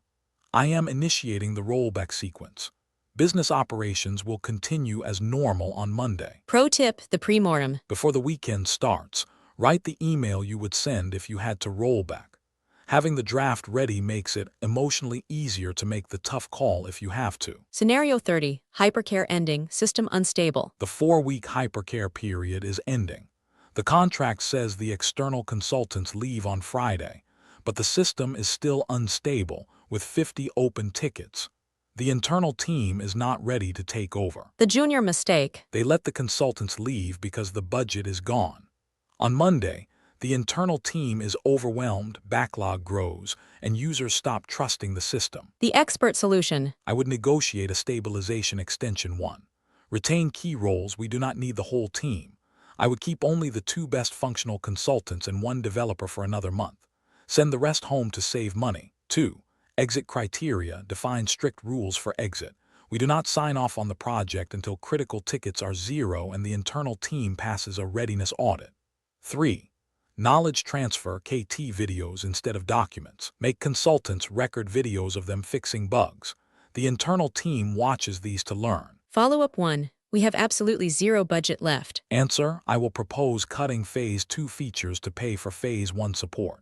I am initiating the rollback sequence. Business operations will continue as normal on Monday. Pro tip: the pre-mortem. Before the weekend starts, write the email you would send if you had to roll back. Having the draft ready makes it emotionally easier to make the tough call if you have to. Scenario 30. Hypercare ending, system unstable. The 4-week hypercare period is ending. The contract says the external consultants leave on Friday, but the system is still unstable with 50 open tickets. The internal team is not ready to take over. The junior mistake. They let the consultants leave because the budget is gone. On Monday, the internal team is overwhelmed, backlog grows, and users stop trusting the system. The expert solution. I would negotiate a stabilization extension 1. Retain key roles. We do not need the whole team. I would keep only the 2 best functional consultants and 1 developer for another month. Send the rest home to save money. 2. Exit criteria. Define strict rules for exit. We do not sign off on the project until critical tickets are 0 and the internal team passes a readiness audit. 3. Knowledge transfer. KT videos instead of documents. Make consultants record videos of them fixing bugs. The internal team watches these to learn. Follow-up 1. We have absolutely zero budget left. Answer: I will propose cutting Phase 2 features to pay for Phase 1 support.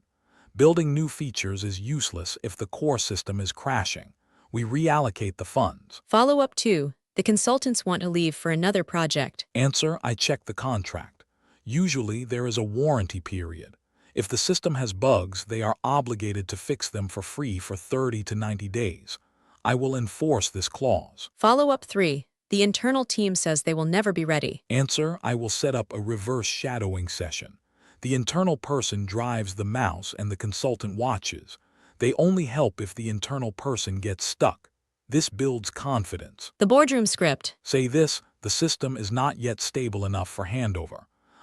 Building new features is useless if the core system is crashing. We reallocate the funds. Follow-up 2. The consultants want to leave for another project. Answer: I check the contract. Usually there is a warranty period. If the system has bugs, they are obligated to fix them for free for 30 to 90 days. I will enforce this clause. Follow-up 3. The internal team says they will never be ready. Answer: I will set up a reverse shadowing session. The internal person drives the mouse and the consultant watches. They only help if the internal person gets stuck. This builds confidence. The boardroom script. Say this: the system is not yet stable enough for handover.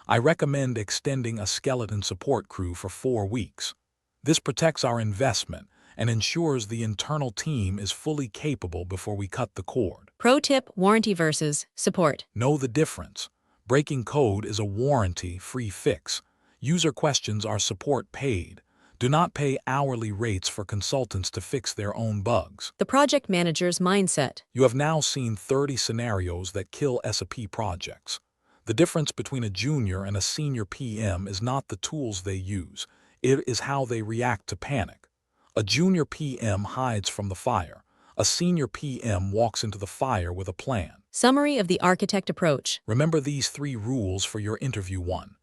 I recommend extending a skeleton support crew for 4 weeks. This protects our investment and ensures the internal team is fully capable before we cut the cord. Pro tip: warranty versus support. Know the difference. Breaking code is a warranty-free fix. User questions are support paid. Do not pay hourly rates for consultants to fix their own bugs. The project manager's mindset. You have now seen 30 scenarios that kill SAP projects. The difference between a junior and a senior PM is not the tools they use. It is how they react to panic. A junior PM hides from the fire. A senior PM walks into the fire with a plan. Summary of the architect approach. Remember these 3 rules for your interview. 1.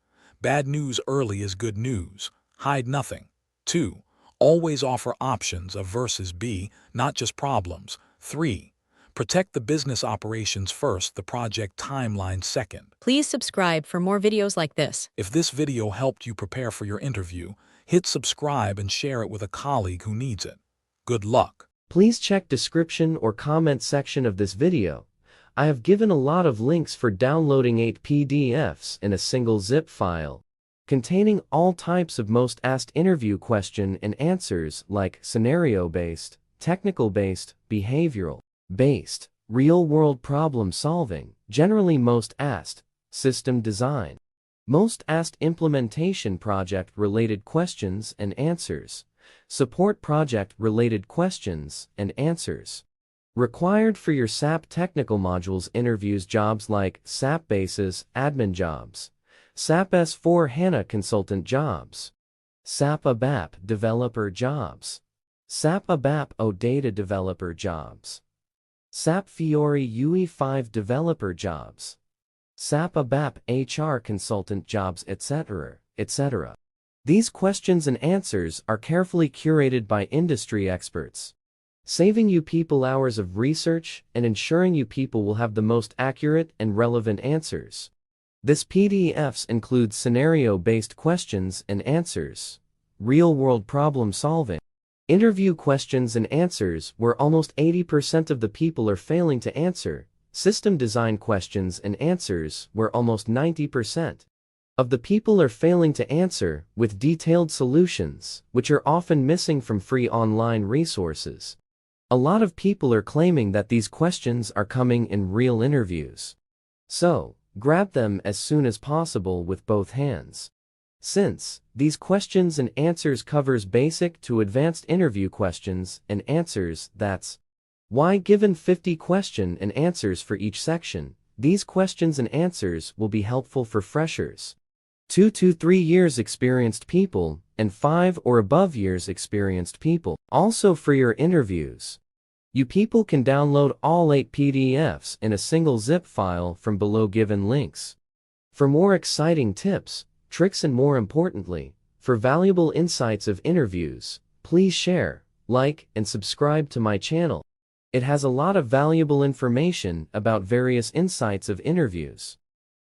Bad news early is good news. Hide nothing. 2. Always offer options of versus B, not just problems. 3. Protect the business operations first, the project timeline second. Please subscribe for more videos like this. If this video helped you prepare for your interview, hit subscribe and share it with a colleague who needs it. Good luck. Please check description or comment section of this video. I have given a lot of links for downloading 8 PDFs in a single zip file, containing all types of most asked interview question and answers like scenario-based, technical-based, behavioral-based, real-world problem solving, generally most asked, system design, Most asked implementation project-related questions and answers. Support project-related questions and answers. Required for your SAP technical modules interviews jobs like SAP Basis admin jobs, SAP S/4 HANA consultant jobs, SAP ABAP developer jobs, SAP ABAP OData developer jobs, SAP Fiori UE5 developer jobs, SAP ABAP HR consultant jobs, etc., etc. These questions and answers are carefully curated by industry experts, saving you people hours of research and ensuring you people will have the most accurate and relevant answers. This PDFs includes scenario-based questions and answers, real-world problem solving, interview questions and answers where almost 80% of the people are failing to answer, system design questions and answers where almost 90% of the people are failing to answer, with detailed solutions, which are often missing from free online resources. A lot of people are claiming that these questions are coming in real interviews. So, grab them as soon as possible with both hands. Since these questions and answers covers basic to advanced interview questions and answers, that's why given 50 question and answers for each section, these questions and answers will be helpful for freshers, 2 to 3 years experienced people, and 5 or above years experienced people. Also for your interviews, you people can download all 8 PDFs in a single zip file from below given links. For more exciting tips, tricks and more importantly, for valuable insights of interviews, please share, like, and subscribe to my channel. It has a lot of valuable information about various insights of interviews.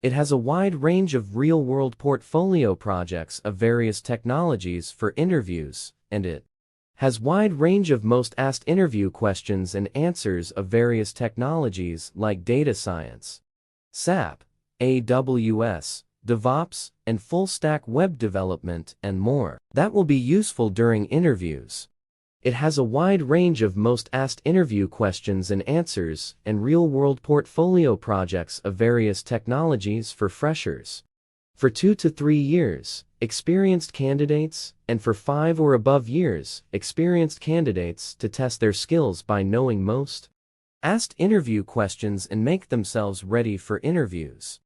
It has a wide range of real-world portfolio projects of various technologies for interviews, and it has wide range of most asked interview questions and answers of various technologies like data science, SAP, AWS, DevOps, and full-stack web development and more. That will be useful during interviews. It has a wide range of most asked interview questions and answers and real-world portfolio projects of various technologies for freshers, for 2 to 3 years, experienced candidates, and for 5 or above years, experienced candidates to test their skills by knowing most asked interview questions and make themselves ready for interviews.